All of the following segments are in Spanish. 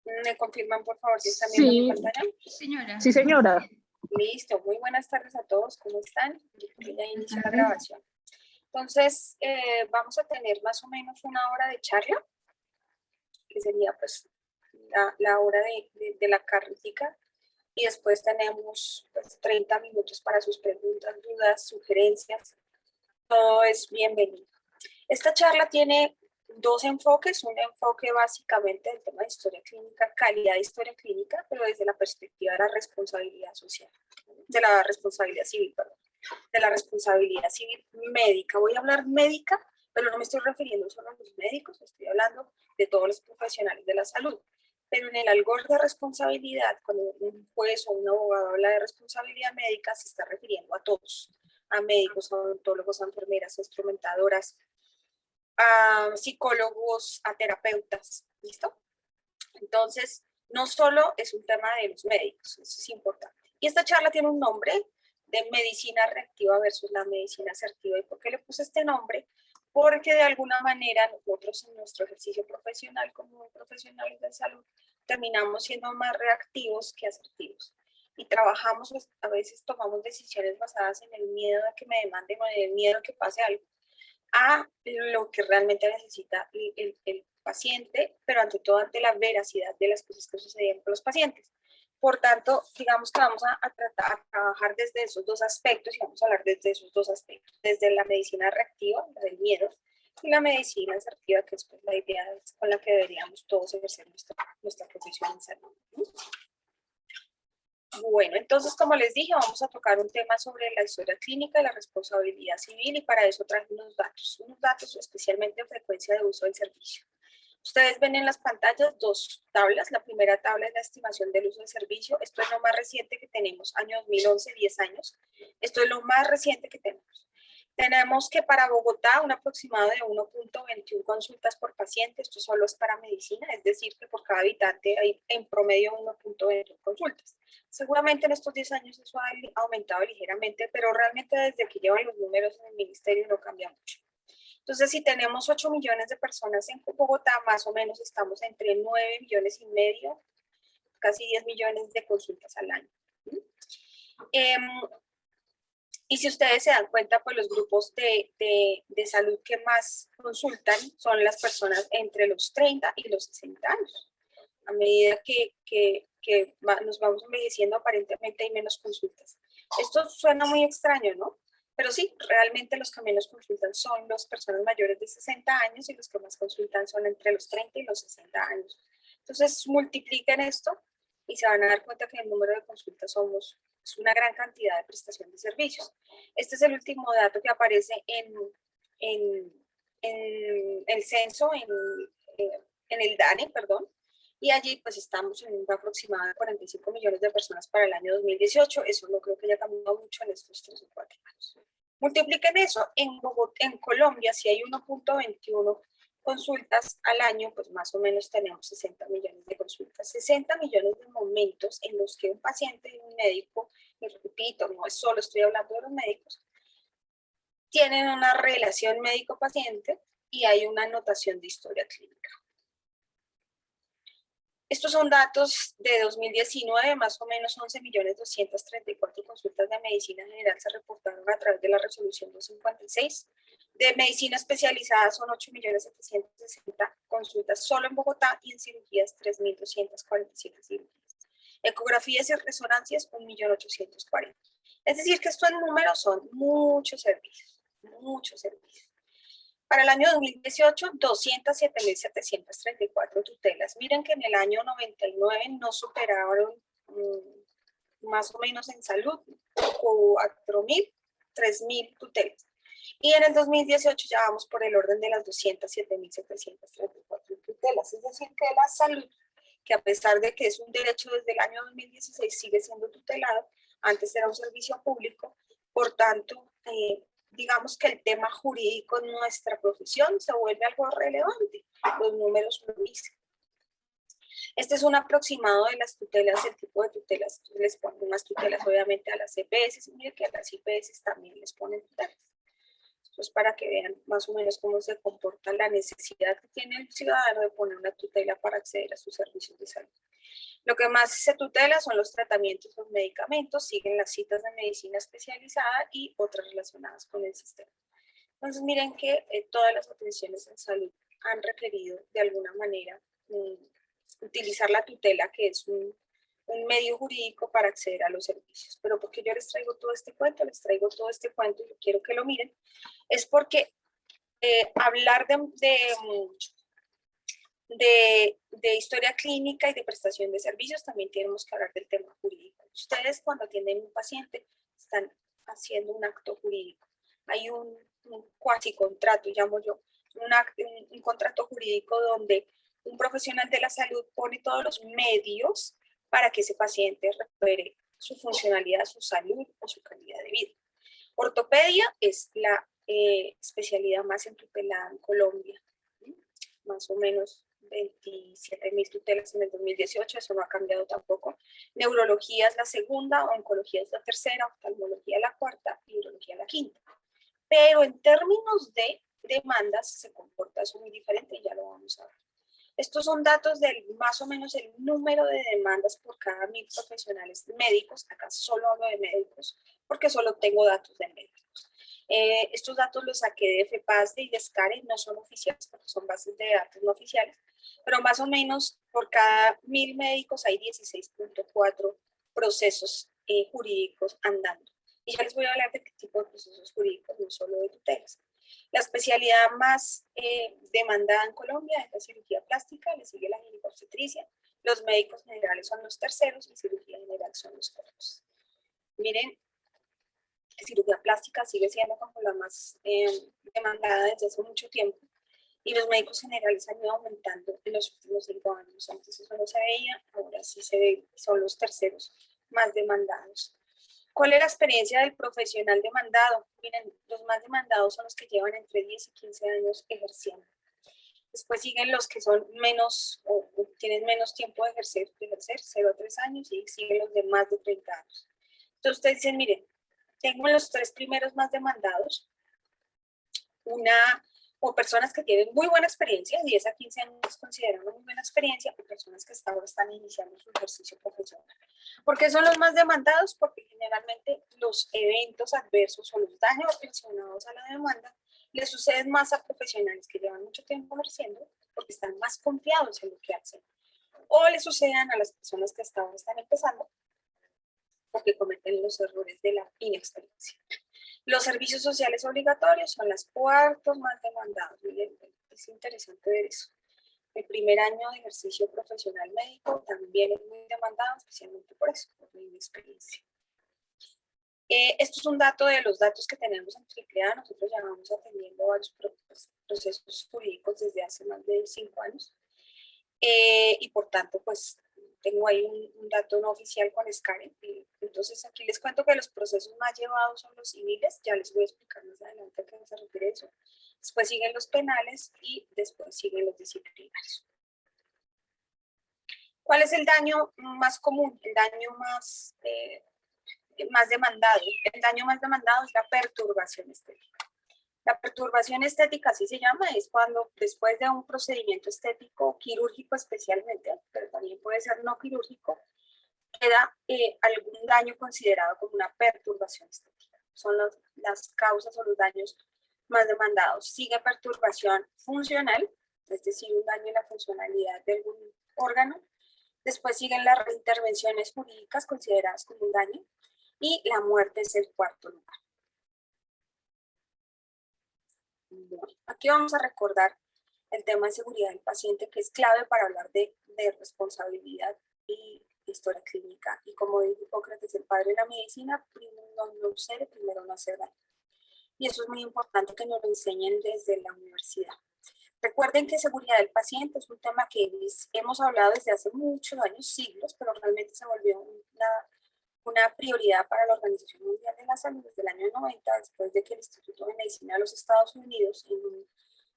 ¿Me confirman, por favor, si están viendo mi pantalla? Señora. Sí, señora. Listo, muy buenas tardes a todos, ¿cómo están? Ya inicio la grabación. Entonces, vamos a tener más o menos una hora de charla, que sería pues la hora de la carrera, y después tenemos pues, 30 minutos para sus preguntas, dudas, sugerencias. Todo es bienvenido. Esta charla tiene dos enfoques, un enfoque básicamente del tema de historia clínica, calidad de historia clínica, pero desde la perspectiva de la responsabilidad social, de la responsabilidad civil, perdón, de la responsabilidad civil médica. Voy a hablar médica, pero no me estoy refiriendo solo a los médicos, estoy hablando de todos los profesionales de la salud. Pero en el algor de responsabilidad, cuando un juez o un abogado habla de responsabilidad médica, se está refiriendo a todos, a médicos, a odontólogos, a enfermeras, a instrumentadoras, a psicólogos, a terapeutas, ¿listo? Entonces, no solo es un tema de los médicos, eso es importante. Y esta charla tiene un nombre de medicina reactiva versus la medicina asertiva. ¿Y por qué le puse este nombre? Porque de alguna manera nosotros en nuestro ejercicio profesional como profesionales de salud terminamos siendo más reactivos que asertivos. Y trabajamos, a veces tomamos decisiones basadas en el miedo a que me demanden o en el miedo a que pase algo, a lo que realmente necesita el paciente, pero ante todo ante la veracidad de las cosas que sucedían con los pacientes. Por tanto, digamos que vamos a trabajar desde esos dos aspectos y vamos a hablar desde esos dos aspectos, desde la medicina reactiva, la del miedo, y la medicina asertiva, que es pues, la idea con la que deberíamos todos ejercer nuestra profesión en salud. Bueno, entonces, como les dije, vamos a tocar un tema sobre la historia clínica y la responsabilidad civil, y para eso traje unos datos especialmente en frecuencia de uso del servicio. Ustedes ven en las pantallas dos tablas. La primera tabla es la estimación del uso del servicio. Esto es lo más reciente que tenemos, año 2011, 10 años. Esto es lo más reciente que tenemos. Tenemos que para Bogotá un aproximado de 1.21 consultas por paciente. Esto solo es para medicina, es decir, que por cada habitante hay en promedio 1.21 consultas. Seguramente en estos 10 años eso ha aumentado ligeramente, pero realmente desde que llevan los números en el ministerio no cambia mucho. Entonces, si tenemos 8 millones de personas en Bogotá, más o menos estamos entre 9 millones y medio, casi 10 millones de consultas al año. Y si ustedes se dan cuenta, pues los grupos de salud que más consultan son las personas entre los 30 y los 60 años. A medida que nos vamos envejeciendo, aparentemente hay menos consultas. Esto suena muy extraño, ¿no? Pero sí, realmente los que menos consultan son las personas mayores de 60 años y los que más consultan son entre los 30 y los 60 años. Entonces, multipliquen esto y se van a dar cuenta que el número de consultas es una gran cantidad de prestación de servicios. Este es el último dato que aparece en el censo, en el DANE, perdón, y allí pues estamos en un aproximado de 45 millones de personas para el año 2018. Eso no creo que haya cambiado mucho en estos 3 o 4 años. Multipliquen eso. En Colombia, si hay 1.21 consultas al año, pues más o menos tenemos 60 millones de consultas. 60 millones de momentos en los que un paciente y un médico, y repito, no es solo estoy hablando de los médicos, tienen una relación médico-paciente y hay una anotación de historia clínica. Estos son datos de 2019, más o menos 11.234.000 consultas de medicina general se reportaron a través de la resolución 256. De medicina especializada son 8.760.000 consultas solo en Bogotá, y en cirugías 3.247 cirugías. Ecografías y resonancias 1.840.000. Es decir, que estos números son muchos servicios, muchos servicios. Para el año 2018, 207.734 tutelas. Miren que en el año 99 no superaron más o menos en salud 4.000, 3.000 tutelas. Y en el 2018 ya vamos por el orden de las 207.734 tutelas. Es decir, que la salud, que a pesar de que es un derecho desde el año 2016, sigue siendo tutelado. Antes era un servicio público, por tanto, digamos que el tema jurídico en nuestra profesión se vuelve algo relevante. Los números lo dicen. Este es un aproximado de las tutelas, el tipo de tutelas. Entonces les ponen unas tutelas obviamente a las EPS, y mire que a las IPS también les ponen tutelas. Entonces, para que vean más o menos cómo se comporta la necesidad que tiene el ciudadano de poner una tutela para acceder a sus servicios de salud. Lo que más se tutela son los tratamientos, los medicamentos, siguen las citas de medicina especializada y otras relacionadas con el sistema. Entonces, miren que todas las atenciones en salud han requerido de alguna manera utilizar la tutela, que es un medio jurídico para acceder a los servicios. Pero porque yo les traigo todo este cuento, y quiero que lo miren, es porque hablar de historia clínica y de prestación de servicios también tenemos que hablar del tema jurídico. Ustedes cuando atienden a un paciente están haciendo un acto jurídico. Hay un cuasi contrato, llamo yo, un contrato jurídico donde un profesional de la salud pone todos los medios para que ese paciente recupere su funcionalidad, su salud o su calidad de vida. Ortopedia es la especialidad más tutelada en Colombia, más o menos 27.000 tutelas en el 2018, eso no ha cambiado tampoco. Neurología es la segunda, oncología es la tercera, oftalmología la cuarta y urología la quinta. Pero en términos de demandas se comporta eso muy diferente y ya lo vamos a ver. Estos son datos del más o menos el número de demandas por cada 1.000 profesionales médicos. Acá solo hablo de médicos porque solo tengo datos de médicos. Estos datos los saqué de FEPASDE y de SCARE, no son oficiales porque son bases de datos no oficiales, pero más o menos por cada 1.000 médicos hay 16.4 procesos jurídicos andando. Y ya les voy a hablar de qué tipo de procesos jurídicos, no solo de tutelas. La especialidad más demandada en Colombia es la cirugía plástica, le sigue la ginecobstetricia, los médicos generales son los terceros y cirugía general son los cuartos. Miren, que cirugía plástica sigue siendo como la más demandada desde hace mucho tiempo y los médicos generales han ido aumentando en los últimos 5 años. Antes eso no se veía, ahora sí se ve, son los terceros más demandados. ¿Cuál es la experiencia del profesional demandado? Miren, los más demandados son los que llevan entre 10 y 15 años ejerciendo. Después siguen los que son menos o tienen menos tiempo de ejercer 0 a 3 años, y siguen los de más de 30 años. Entonces ustedes dicen, miren, tengo los 3 primeros más demandados, o personas que tienen muy buena experiencia, 10 a 15 años consideran una muy buena experiencia, o personas que hasta ahora están iniciando su ejercicio profesional. ¿Por qué son los más demandados? Porque generalmente los eventos adversos o los daños relacionados a la demanda le suceden más a profesionales que llevan mucho tiempo ejerciendo porque están más confiados en lo que hacen, o le suceden a las personas que hasta ahora están empezando porque cometen los errores de la inexperiencia. Los servicios sociales obligatorios son los cuartos más demandados. Miren, es interesante ver eso. El primer año de ejercicio profesional médico también es muy demandado, especialmente por eso, por mi experiencia. Esto es un dato de los datos que tenemos en AAA. Nosotros ya vamos atendiendo varios procesos jurídicos desde hace más de 5 años. Y por tanto, pues, tengo ahí un dato no oficial con SCARE. Entonces, aquí les cuento que los procesos más llevados son los civiles. Ya les voy a explicar más adelante a qué se refiere eso. Después siguen los penales y después siguen los disciplinarios. ¿Cuál es el daño más común? El daño más demandado. El daño más demandado es la perturbación estética. La perturbación estética, así se llama, es cuando después de un procedimiento estético, quirúrgico especialmente, pero también puede ser no quirúrgico, queda algún daño considerado como una perturbación estética. Son las causas o los daños más demandados. Sigue perturbación funcional, es decir, un daño en la funcionalidad de algún órgano. Después siguen las reintervenciones jurídicas consideradas como un daño. Y la muerte es el cuarto lugar. Bueno, aquí vamos a recordar el tema de seguridad del paciente, que es clave para hablar de responsabilidad y historia clínica. Y como dijo Hipócrates, el padre de la medicina, primero no hacer daño. Y eso es muy importante que nos lo enseñen desde la universidad. Recuerden que seguridad del paciente es un tema que hemos hablado desde hace muchos años, siglos, pero realmente se volvió una prioridad para la Organización Mundial de la Salud desde el año 90, después de que el Instituto de Medicina de los Estados Unidos,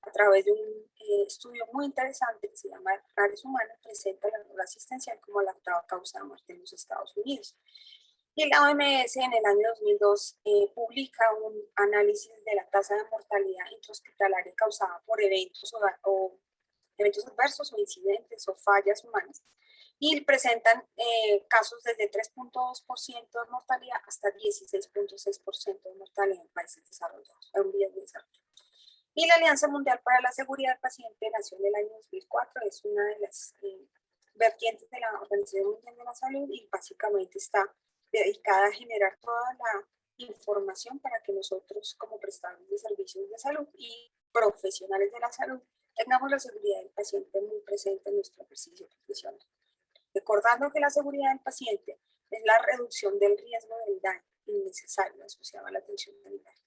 a través de un estudio muy interesante que se llama Redes Humanas, presenta el error asistencial como la octava causa de muerte en los Estados Unidos. Y la OMS en el año 2002 publica un análisis de la tasa de mortalidad intrahospitalaria causada por eventos eventos adversos o incidentes o fallas humanas, y presentan casos desde 3.2% de mortalidad hasta 16.6% de mortalidad en países desarrollados, en vías de desarrollo. Y la Alianza Mundial para la Seguridad del Paciente nació en el año 2004, es una de las vertientes de la Organización Mundial de la Salud y básicamente está dedicada a generar toda la información para que nosotros como prestadores de servicios de salud y profesionales de la salud tengamos la seguridad del paciente muy presente en nuestro ejercicio profesional. Recordando que la seguridad del paciente es la reducción del riesgo del daño innecesario asociado a la atención sanitaria.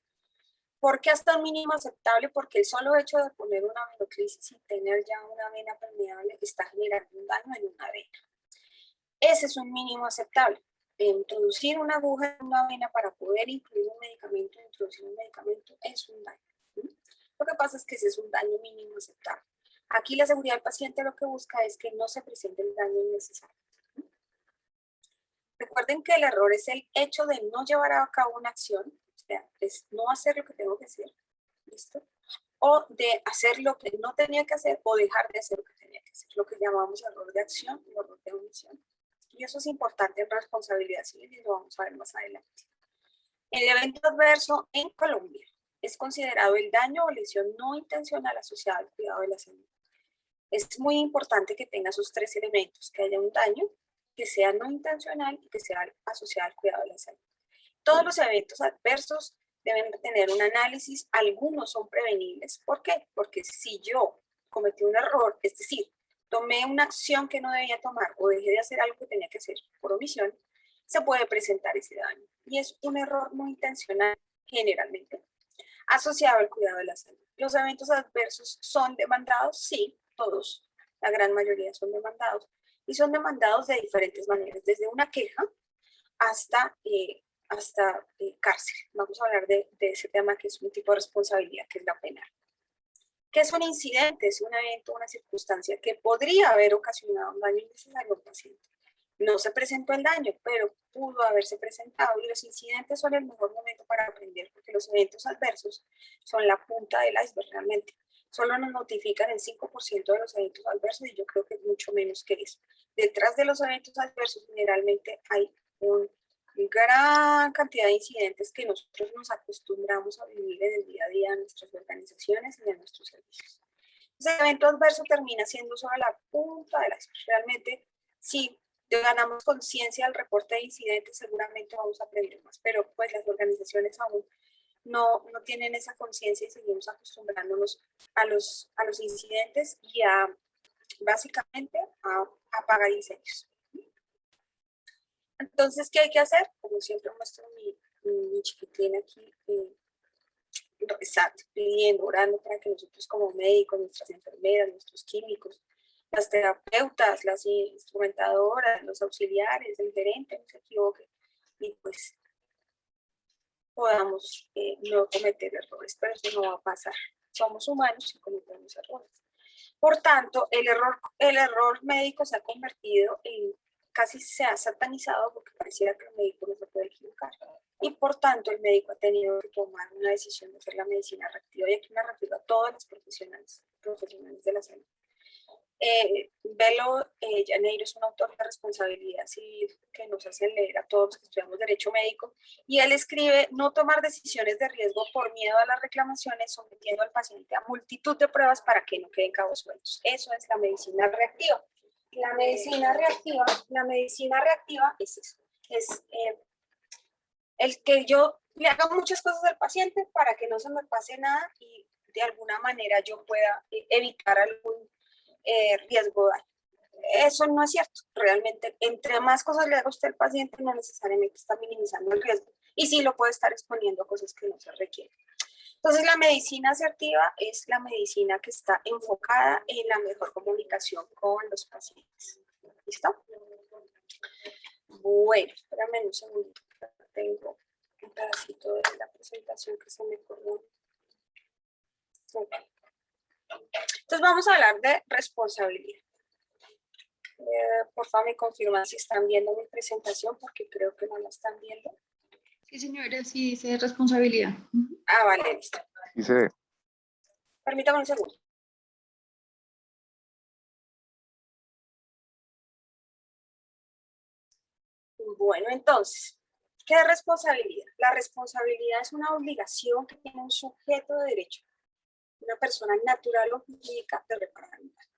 ¿Por qué hasta un mínimo aceptable? Porque el solo hecho de poner una venoclisis y tener ya una vena permeable está generando un daño en una vena. Ese es un mínimo aceptable. Introducir una aguja en una vena para poder incluir un medicamento, introducir un medicamento, es un daño. Lo que pasa es que ese es un daño mínimo aceptable. Aquí la seguridad del paciente lo que busca es que no se presente el daño innecesario. Recuerden que el error es el hecho de no llevar a cabo una acción, o sea, es no hacer lo que tengo que hacer, ¿listo? O de hacer lo que no tenía que hacer o dejar de hacer lo que tenía que hacer, lo que llamamos error de acción o error de omisión. Y eso es importante en responsabilidad civil y lo vamos a ver más adelante. El evento adverso en Colombia es considerado el daño o lesión no intencional asociada al cuidado de la salud. Es muy importante que tenga esos tres elementos, que haya un daño, que sea no intencional y que sea asociado al cuidado de la salud. Todos los eventos adversos deben tener un análisis, algunos son prevenibles. ¿Por qué? Porque si yo cometí un error, es decir, tomé una acción que no debía tomar o dejé de hacer algo que tenía que hacer por omisión, se puede presentar ese daño. Y es un error no intencional generalmente asociado al cuidado de la salud. ¿Los eventos adversos son demandados? Sí, todos, la gran mayoría son demandados. Y son demandados de diferentes maneras, desde una queja hasta cárcel. Vamos a hablar de ese tema que es un tipo de responsabilidad, que es la penal. ¿Qué es un incidente? Es un evento, una circunstancia que podría haber ocasionado un daño innecesario al paciente. No se presentó el daño, pero pudo haberse presentado, y los incidentes son el mejor momento para aprender, porque los eventos adversos son la punta del iceberg realmente. Solo nos notifican el 5% de los eventos adversos y yo creo que es mucho menos que eso. Detrás de los eventos adversos generalmente hay una gran cantidad de incidentes que nosotros nos acostumbramos a vivir en el día a día en nuestras organizaciones y en nuestros servicios. Entonces, el evento adverso termina siendo solo la punta del iceberg. Realmente, si ganamos conciencia del reporte de incidentes, seguramente vamos a aprender más, pero pues las organizaciones aún no tienen esa conciencia y seguimos acostumbrándonos a los incidentes y básicamente a apagar incendios. Entonces, ¿qué hay que hacer? Como siempre muestro mi chiquitina aquí, rezando, pidiendo, orando para que nosotros como médicos, nuestras enfermeras, nuestros químicos, las terapeutas, las instrumentadoras, los auxiliares, el gerente no se equivoque y pues podamos no cometer errores, pero eso no va a pasar. Somos humanos y cometemos errores. Por tanto, el error médico se ha convertido en, casi se ha satanizado porque pareciera que el médico no se puede equivocar. Y por tanto, el médico ha tenido que tomar una decisión de hacer la medicina reactiva. Y aquí me refiero a todos los profesionales de la salud. Belo Llaneiro es un autor de responsabilidad civil que nos hace leer a todos los que estudiamos derecho médico, y él escribe: no tomar decisiones de riesgo por miedo a las reclamaciones, sometiendo al paciente a multitud de pruebas para que no queden cabos sueltos. Eso es la medicina reactiva. La medicina reactiva es eso, es el que yo le haga muchas cosas al paciente para que no se me pase nada y de alguna manera yo pueda evitar algún riesgo de daño. Eso no es cierto. Realmente, entre más cosas le haga usted al paciente, no necesariamente está minimizando el riesgo. Y sí lo puede estar exponiendo a cosas que no se requieren. Entonces, la medicina asertiva es la medicina que está enfocada en la mejor comunicación con los pacientes. ¿Listo? Bueno, espérame un segundito. Tengo un pedacito de la presentación que se me corrió. Okay. Entonces, vamos a hablar de responsabilidad. Por favor, me confirman si están viendo mi presentación, porque creo que no la están viendo. Sí, señora, sí dice responsabilidad. Ah, vale, listo. Sí se ve. Permítame un segundo. Bueno, entonces, ¿qué es responsabilidad? La responsabilidad es una obligación que tiene un sujeto de derecho, una persona natural o jurídica, de reparar un daño.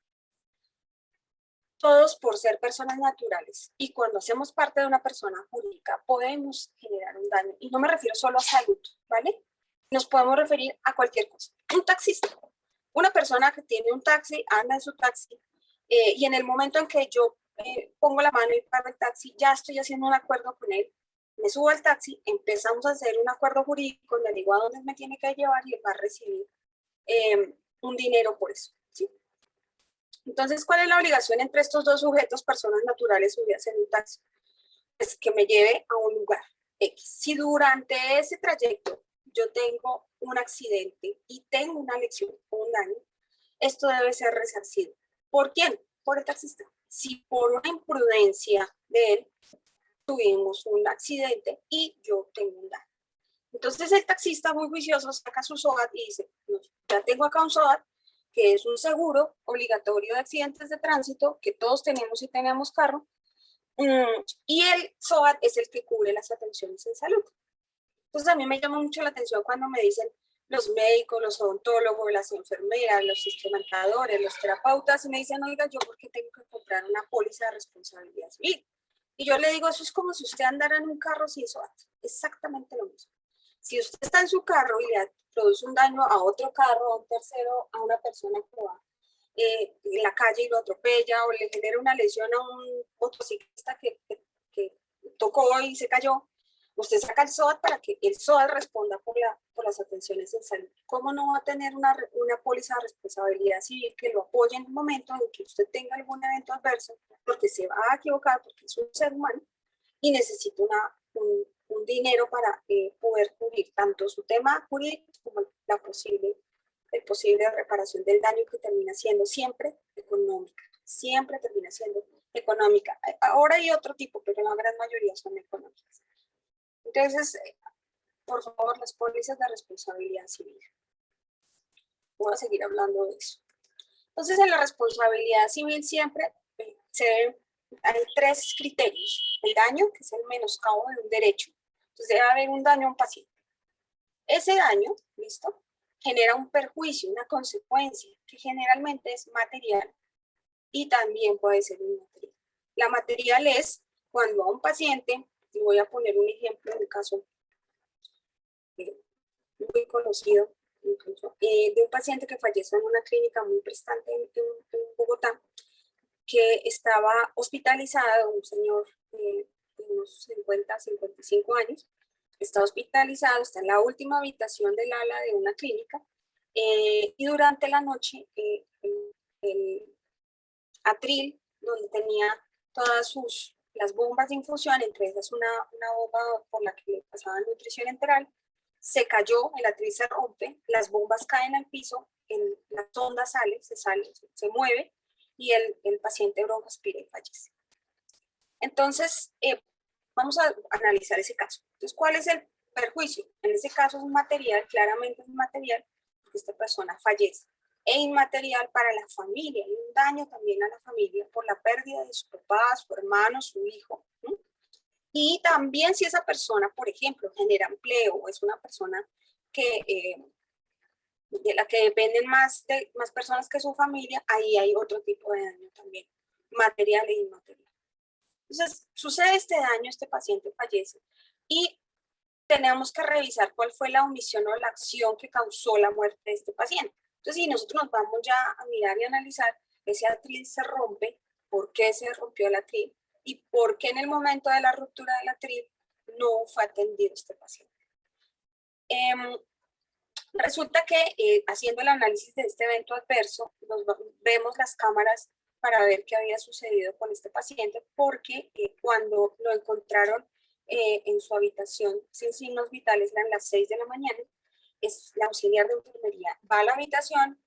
Todos por ser personas naturales y cuando hacemos parte de una persona jurídica podemos generar un daño. Y no me refiero solo a salud, ¿vale? Nos podemos referir a cualquier cosa. Un taxista, una persona que tiene un taxi, anda en su taxi y en el momento en que yo pongo la mano y pago el taxi, ya estoy haciendo un acuerdo con él, me subo al taxi, empezamos a hacer un acuerdo jurídico, le digo a dónde me tiene que llevar y él va a recibir un dinero por eso, ¿sí? Entonces, ¿cuál es la obligación entre estos dos sujetos, personas naturales, subidas en un taxi? Pues que me lleve a un lugar X. Si durante ese trayecto yo tengo un accidente y tengo una lesión o un daño, esto debe ser resarcido. ¿Por quién? Por el taxista. Si por una imprudencia de él tuvimos un accidente y yo tengo un daño. Entonces el taxista muy juicioso saca su SOAT y dice, no, ya tengo acá un SOAT, que es un seguro obligatorio de accidentes de tránsito, que todos tenemos y tenemos carro, y el SOAT es el que cubre las atenciones en salud. Entonces a mí me llama mucho la atención cuando me dicen los médicos, los odontólogos, las enfermeras, los instrumentadores, los terapeutas, y me dicen, oiga, ¿yo por qué tengo que comprar una póliza de responsabilidad civil? Y yo le digo, eso es como si usted andara en un carro sin SOAT, exactamente lo mismo. Si usted está en su carro y le produce un daño a otro carro, a un tercero, a una persona que va en la calle y lo atropella o le genera una lesión a un motociclista que tocó y se cayó, usted saca el SOAT para que el SOAT responda por las atenciones en salud. ¿Cómo no va a tener una póliza de responsabilidad civil que lo apoye en el momento en que usted tenga algún evento adverso? Porque se va a equivocar, porque es un ser humano y necesita un dinero para poder cubrir tanto su tema jurídico como el posible reparación del daño, que termina siendo siempre económica, siempre termina siendo económica. Ahora hay otro tipo, pero la gran mayoría son económicas. Entonces, por favor, las pólizas de responsabilidad civil. Voy a seguir hablando de eso. Entonces, en la responsabilidad civil siempre hay tres criterios. El daño, que es el menoscabo de un derecho. Entonces, debe haber un daño a un paciente. Ese daño, ¿listo?, genera un perjuicio, una consecuencia, que generalmente es material y también puede ser inmaterial. La material es cuando a un paciente, y voy a poner un ejemplo en un caso muy conocido, incluso, de un paciente que falleció en una clínica muy prestante en Bogotá, que estaba hospitalizado, un señor de unos 50, 55 años, está hospitalizado, está en la última habitación del ala de una clínica, y durante la noche el atril, donde tenía todas las bombas de infusión, entre esas una bomba por la que le pasaban nutrición enteral, se cayó, el atril se rompe, las bombas caen al piso, la sonda se mueve, y el paciente broncoaspira y fallece. Entonces, vamos a analizar ese caso. Entonces, ¿cuál es el perjuicio? En ese caso es material, claramente es material, porque esta persona fallece. E inmaterial para la familia, hay un daño también a la familia por la pérdida de su papá, su hermano, su hijo, ¿no? Y también si esa persona, por ejemplo, genera empleo o es una persona de la que dependen más personas que su familia, ahí hay otro tipo de daño también, material e inmaterial. Entonces, sucede este daño, este paciente fallece y tenemos que revisar cuál fue la omisión o la acción que causó la muerte de este paciente. Entonces, si nosotros nos vamos ya a mirar y analizar, ese atril se rompe, ¿por qué se rompió el atril? Y por qué en el momento de la ruptura del atril no fue atendido este paciente. Resulta que haciendo el análisis de este evento adverso, vemos las cámaras para ver qué había sucedido con este paciente, porque cuando lo encontraron en su habitación sin signos vitales, eran las 6 de la mañana, la auxiliar de enfermería va a la habitación,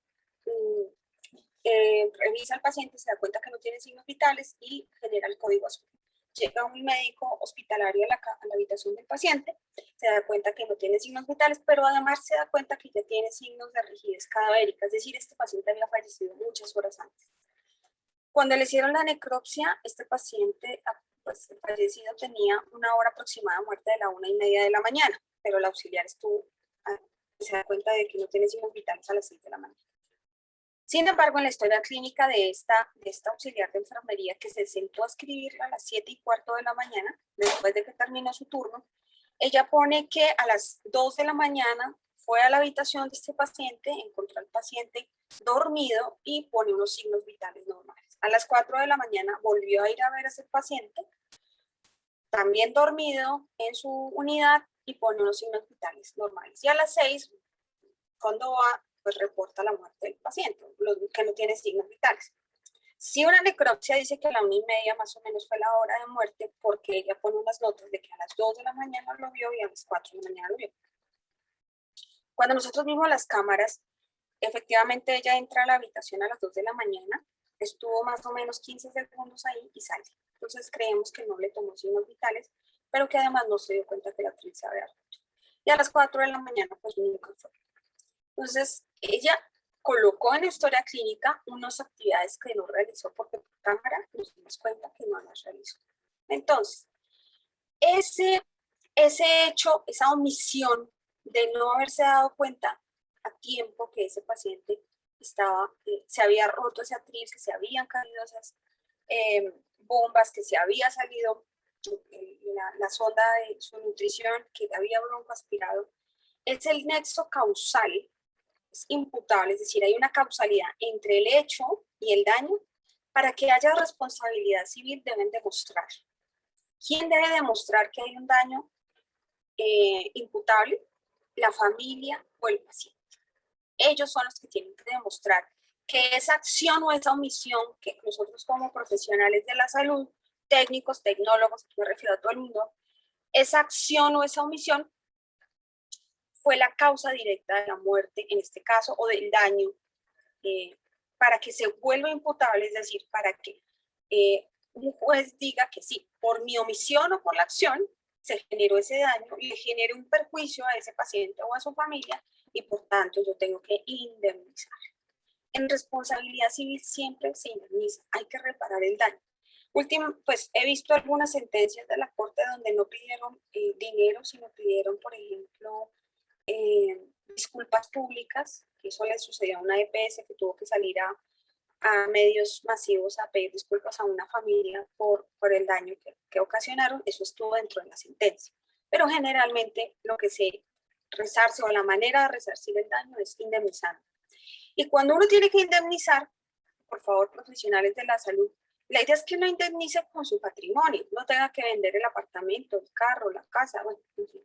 revisa al paciente, se da cuenta que no tiene signos vitales y genera el código azul. Llega un médico hospitalario a la habitación del paciente, se da cuenta que no tiene signos vitales, pero además se da cuenta que ya tiene signos de rigidez cadavérica, es decir, este paciente había fallecido muchas horas antes. Cuando le hicieron la necropsia, este paciente, pues, el fallecido tenía una hora aproximada de muerte de la 1:30 de la mañana, pero el auxiliar se da cuenta de que no tiene signos vitales a las 6 de la mañana. Sin embargo, en la historia clínica de esta auxiliar de enfermería que se sentó a escribirla a las 7:15 de la mañana, después de que terminó su turno, ella pone que a las 2 de la mañana fue a la habitación de este paciente, encontró al paciente dormido y pone unos signos vitales normales. A las 4 de la mañana volvió a ir a ver a ese paciente, también dormido en su unidad, y pone unos signos vitales normales. Y a las 6, cuando va, pues reporta la muerte del paciente, que no tiene signos vitales. Si una necropsia dice que a la 1:30 más o menos fue la hora de muerte, porque ella pone unas notas de que a las 2 de la mañana lo vio y a las 4 de la mañana lo vio. Cuando nosotros vimos las cámaras, efectivamente ella entra a la habitación a las 2 de la mañana, estuvo más o menos 15 segundos ahí y sale. Entonces creemos que no le tomó signos vitales, pero que además no se dio cuenta que la actriz se había roto. Y a las 4 de la mañana pues nunca fue. Entonces ella colocó en la historia clínica unas actividades que no realizó porque por cámara nos dimos cuenta que no las realizó. Entonces, ese hecho, esa omisión de no haberse dado cuenta a tiempo que ese paciente se había roto ese atril, que se habían caído esas bombas, que se había salido la sonda de su nutrición, que había broncoaspirado, es el nexo causal, es imputable, es decir, hay una causalidad entre el hecho y el daño. Para que haya responsabilidad civil deben demostrar. ¿Quién debe demostrar que hay un daño imputable? La familia o el paciente. Ellos son los que tienen que demostrar que esa acción o esa omisión que nosotros como profesionales de la salud, técnicos, tecnólogos, me refiero a todo el mundo, esa acción o esa omisión fue la causa directa de la muerte, en este caso, o del daño, para que se vuelva imputable, es decir, para que un juez diga que sí, por mi omisión o por la acción, se generó ese daño y le genere un perjuicio a ese paciente o a su familia, y por tanto yo tengo que indemnizar. En responsabilidad civil siempre se indemniza, hay que reparar el daño. Pues he visto algunas sentencias de la Corte donde no pidieron dinero, sino pidieron, por ejemplo, disculpas públicas, que eso le sucedió a una EPS que tuvo que salir a medios masivos a pedir disculpas a una familia por el daño que ocasionaron. Eso estuvo dentro de la sentencia. Pero generalmente lo que se resarce o la manera de resarcir el daño es indemnizando. Y cuando uno tiene que indemnizar, por favor, profesionales de la salud, la idea es que uno indemnice con su patrimonio, no tenga que vender el apartamento, el carro, la casa, bueno, en fin,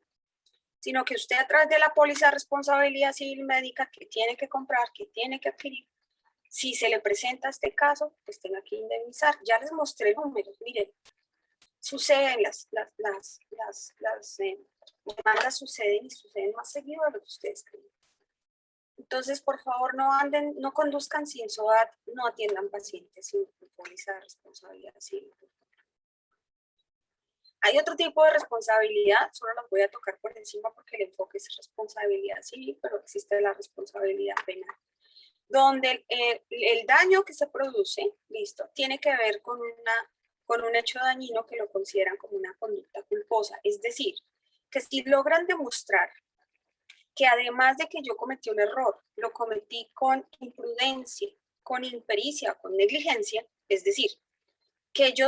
sino que usted a través de la póliza de responsabilidad civil médica que tiene que comprar, que tiene que adquirir, si se le presenta este caso, pues tenga que indemnizar. Ya les mostré números, miren, suceden las demandas suceden y suceden más seguido de lo que ustedes creen. Entonces, por favor, no conduzcan sin SOAT, no atiendan pacientes sin póliza de responsabilidad civil. Hay otro tipo de responsabilidad, solo los voy a tocar por encima porque el enfoque es responsabilidad civil, pero existe la responsabilidad penal, donde el daño que se produce, listo, tiene que ver con un hecho dañino que lo consideran como una conducta culposa. Es decir, que si logran demostrar que además de que yo cometí un error, lo cometí con imprudencia, con impericia, con negligencia, es decir, que yo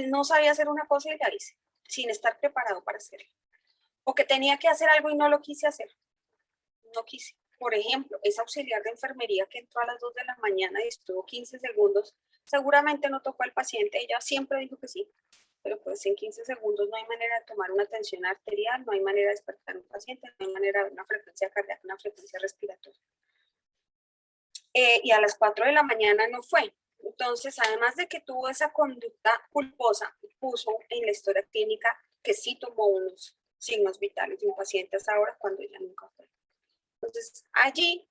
no sabía hacer una cosa y la hice, sin estar preparado para hacerlo. O que tenía que hacer algo y no lo quise hacer. No quise. Por ejemplo, esa auxiliar de enfermería que entró a las 2 de la mañana y estuvo 15 segundos, seguramente no tocó al paciente, ella siempre dijo que sí, pero pues en 15 segundos no hay manera de tomar una tensión arterial, no hay manera de despertar a un paciente, no hay manera de ver una frecuencia cardíaca, una frecuencia respiratoria. Y a las 4 de la mañana no fue. Entonces, además de que tuvo esa conducta culposa, puso en la historia clínica que sí tomó unos signos vitales de un paciente hasta ahora cuando ella nunca fue. Entonces, allí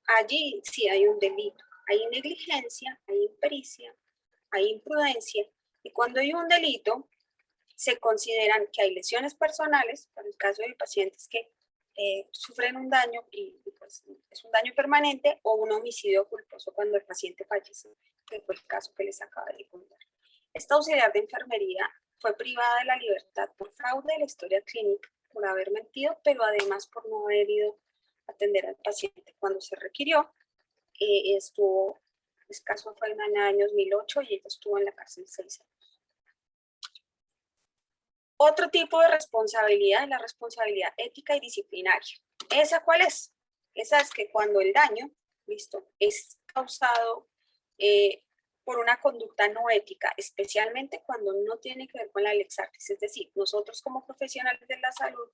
sí hay un delito, hay negligencia, hay impericia, hay imprudencia, y cuando hay un delito, se consideran que hay lesiones personales, para el caso de pacientes que sufren un daño y pues, es un daño permanente, o un homicidio culposo cuando el paciente fallece, que fue el caso que les acabo de contar. Esta auxiliar de enfermería fue privada de la libertad por fraude de la historia clínica, por haber mentido, pero además por no haber ido a atender al paciente cuando se requirió. Estuvo, el caso fue en el año 2008 y ella estuvo en la cárcel 6 años. Otro tipo de responsabilidad es la responsabilidad ética y disciplinaria. ¿Esa cuál es? Esa es que cuando el daño, listo, es causado por una conducta no ética, especialmente cuando no tiene que ver con la lex artis, es decir, nosotros como profesionales de la salud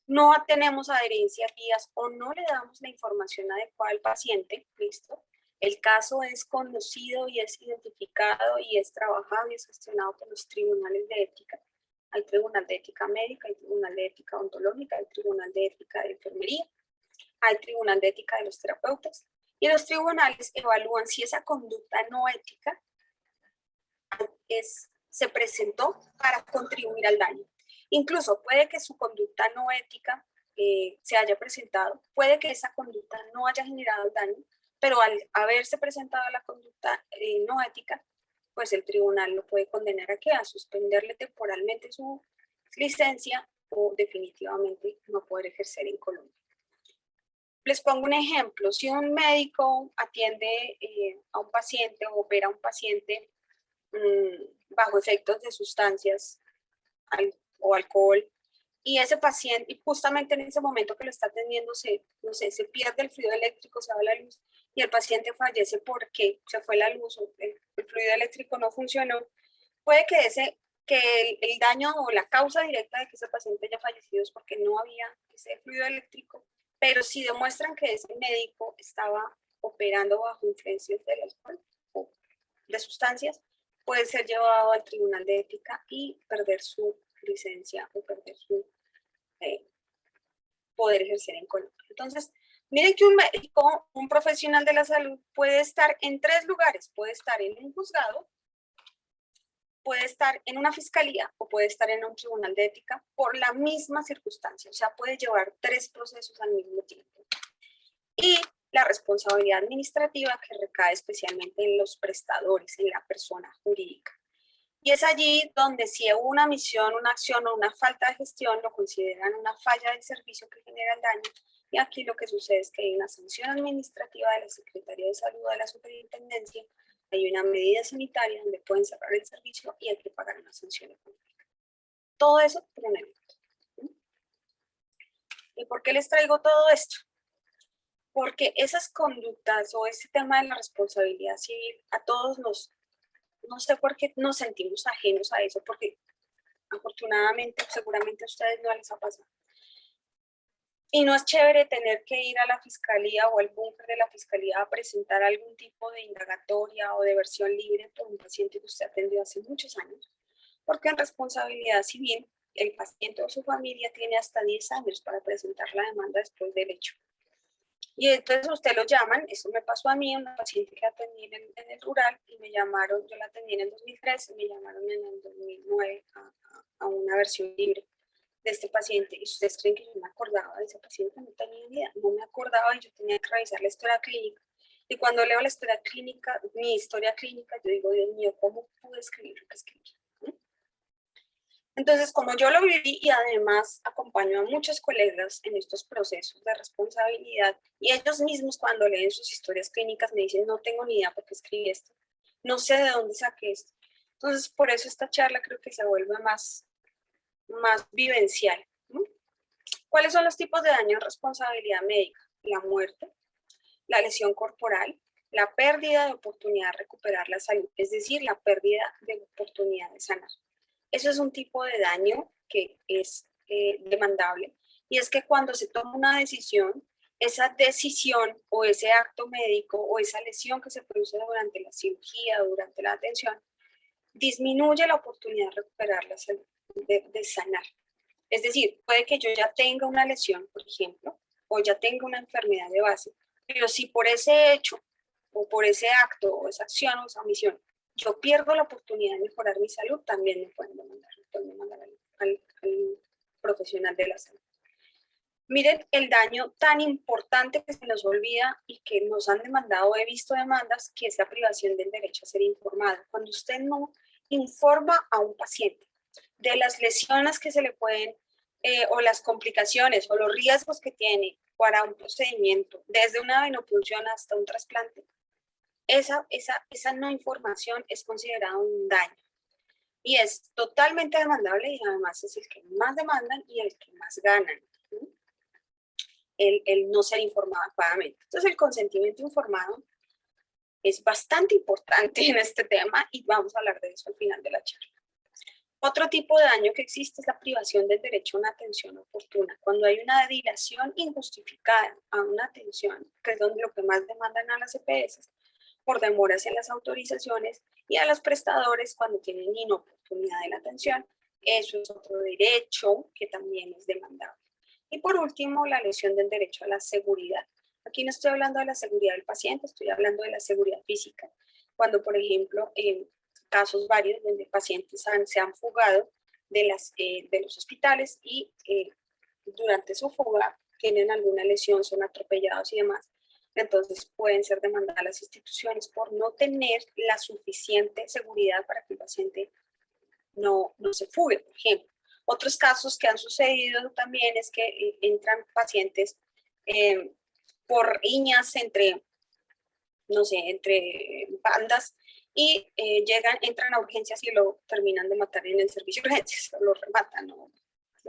no tenemos adherencia a guías o no le damos la información adecuada al paciente, listo, el caso es conocido y es identificado y es trabajado y es gestionado por los tribunales de ética. Hay tribunal de ética médica, hay tribunal de ética ontológica, hay tribunal de ética de enfermería, hay tribunal de ética de los terapeutas, y los tribunales evalúan si esa conducta no ética se presentó para contribuir al daño. Incluso puede que su conducta no ética se haya presentado, puede que esa conducta no haya generado el daño, pero al haberse presentado la conducta no ética, pues el tribunal lo puede condenar a ¿qué? A suspenderle temporalmente su licencia o definitivamente no poder ejercer en Colombia. Les pongo un ejemplo. Si un médico atiende a un paciente o opera a un paciente bajo efectos de sustancias o alcohol, y ese paciente, y justamente en ese momento que lo está atendiendo, no sé, se pierde el fluido eléctrico, se va la luz, y el paciente fallece porque se fue la luz, o el fluido eléctrico no funcionó, puede que el daño o la causa directa de que ese paciente haya fallecido es porque no había ese fluido eléctrico, pero si demuestran que ese médico estaba operando bajo influencias del alcohol o de sustancias, puede ser llevado al tribunal de ética y perder su licencia o perder su poder ejercer en Colombia. Entonces, miren que un médico, un profesional de la salud puede estar en 3 lugares, puede estar en un juzgado, puede estar en una fiscalía o puede estar en un tribunal de ética por la misma circunstancia, o sea, puede llevar 3 procesos al mismo tiempo. Y la responsabilidad administrativa que recae especialmente en los prestadores, en la persona jurídica. Y es allí donde si hubo una omisión, una acción o una falta de gestión, lo consideran una falla del servicio que genera el daño. Y aquí lo que sucede es que hay una sanción administrativa de la Secretaría de Salud de la Superintendencia, hay una medida sanitaria donde pueden cerrar el servicio y hay que pagar una sanción económica. Todo eso por un evento. ¿Y por qué les traigo todo esto? Porque esas conductas o ese tema de la responsabilidad civil a todos no sé por qué nos sentimos ajenos a eso, porque afortunadamente seguramente a ustedes no les ha pasado. Y no es chévere tener que ir a la fiscalía o al búnker de la fiscalía a presentar algún tipo de indagatoria o de versión libre por un paciente que usted atendió hace muchos años, porque en responsabilidad civil el paciente o su familia tiene hasta 10 años para presentar la demanda después del hecho. Y entonces usted lo llaman, eso me pasó a mí, una paciente que atendí en el rural y me llamaron, yo la atendí en el 2013 y me llamaron en el 2009 a una versión libre de este paciente. ¿Y ustedes creen que yo me acordaba de ese paciente? No tenía ni idea, no me acordaba y yo tenía que revisar la historia clínica. Y cuando leo la historia clínica, mi historia clínica, yo digo, Dios mío, ¿cómo pude escribir lo que escribí? Entonces, como yo lo viví y además acompaño a muchos colegas en estos procesos de responsabilidad y ellos mismos cuando leen sus historias clínicas me dicen, no tengo ni idea por qué escribí esto, no sé de dónde saqué esto. Entonces, por eso esta charla creo que se vuelve más vivencial. ¿No? ¿Cuáles son los tipos de daño en responsabilidad médica? La muerte, la lesión corporal, la pérdida de oportunidad de recuperar la salud, es decir, la pérdida de oportunidad de sanar. Eso es un tipo de daño que es demandable, y es que cuando se toma una decisión, esa decisión o ese acto médico o esa lesión que se produce durante la cirugía, durante la atención, disminuye la oportunidad de recuperar la salud, de sanar. Es decir, puede que yo ya tenga una lesión, por ejemplo, o ya tenga una enfermedad de base, pero si por ese hecho o por ese acto, o esa acción, o esa omisión, yo pierdo la oportunidad de mejorar mi salud, también me pueden demandar al profesional de la salud. Miren el daño tan importante que se nos olvida y que nos han demandado, he visto demandas, que es la privación del derecho a ser informado. Cuando usted no informa a un paciente de las lesiones que se le pueden, o las complicaciones o los riesgos que tiene para un procedimiento, desde una venopunción hasta un trasplante, esa no información es considerada un daño. Y es totalmente demandable y además es el que más demandan y el que más ganan. El no ser informado adecuadamente. Entonces, el consentimiento informado es bastante importante en este tema y vamos a hablar de eso al final de la charla. Otro tipo de daño que existe es la privación del derecho a una atención oportuna. Cuando hay una dilación injustificada a una atención, que es donde lo que más demandan a las EPS, por demoras en las autorizaciones, y a los prestadores cuando tienen inoportunidad de la atención, eso es otro derecho que también es demandable. Y por último, la lesión del derecho a la seguridad. Aquí no estoy hablando de la seguridad del paciente, estoy hablando de la seguridad física. Cuando, por ejemplo, en casos varios donde pacientes se han fugado de los hospitales y durante su fuga tienen alguna lesión, son atropellados y demás, entonces pueden ser demandadas las instituciones por no tener la suficiente seguridad para que el paciente no se fugue, por ejemplo. Otros casos que han sucedido también es que entran pacientes por riñas entre, no sé, entre bandas y entran a urgencias y lo terminan de matar en el servicio de urgencias, lo rematan, lo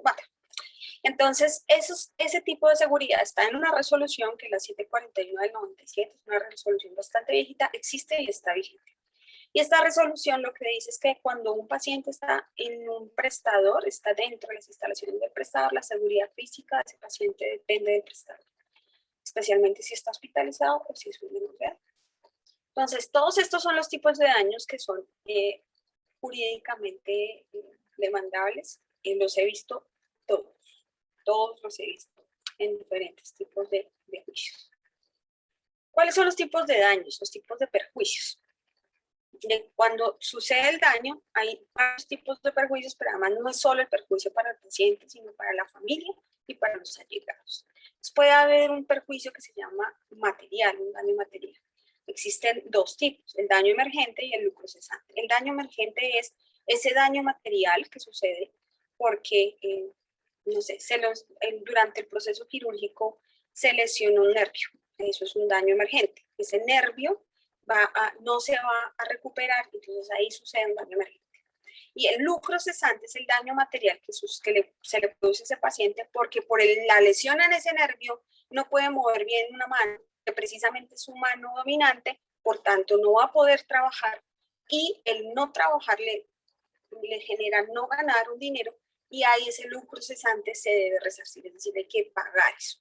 matan. Entonces, ese tipo de seguridad está en una resolución que es la 741 del 97, es una resolución bastante viejita, existe y está vigente. Y esta resolución lo que dice es que cuando un paciente está en un prestador, está dentro de las instalaciones del prestador, la seguridad física de ese paciente depende del prestador, especialmente si está hospitalizado o si es un menor de edad. Entonces, todos estos son los tipos de daños que son jurídicamente demandables. Los he visto todos los he visto en diferentes tipos de juicios. ¿Cuáles son los tipos de daños, los tipos de perjuicios? Cuando sucede el daño, hay varios tipos de perjuicios, pero además no es solo el perjuicio para el paciente, sino para la familia y para los allegados. Entonces puede haber un perjuicio que se llama material, un daño material. Existen dos tipos, el daño emergente y el lucro cesante. El daño emergente es ese daño material que sucede porque, no sé, durante el proceso quirúrgico se lesionó un nervio. Eso es un daño emergente. Ese nervio no se va a recuperar, entonces ahí sucede un daño emergente. Y el lucro cesante es el daño material que se le produce a ese paciente porque por la lesión en ese nervio no puede mover bien una mano, que precisamente es su mano dominante, por tanto no va a poder trabajar y el no trabajar le genera no ganar un dinero y ahí ese lucro cesante se debe resarcir, es decir, hay que pagar eso.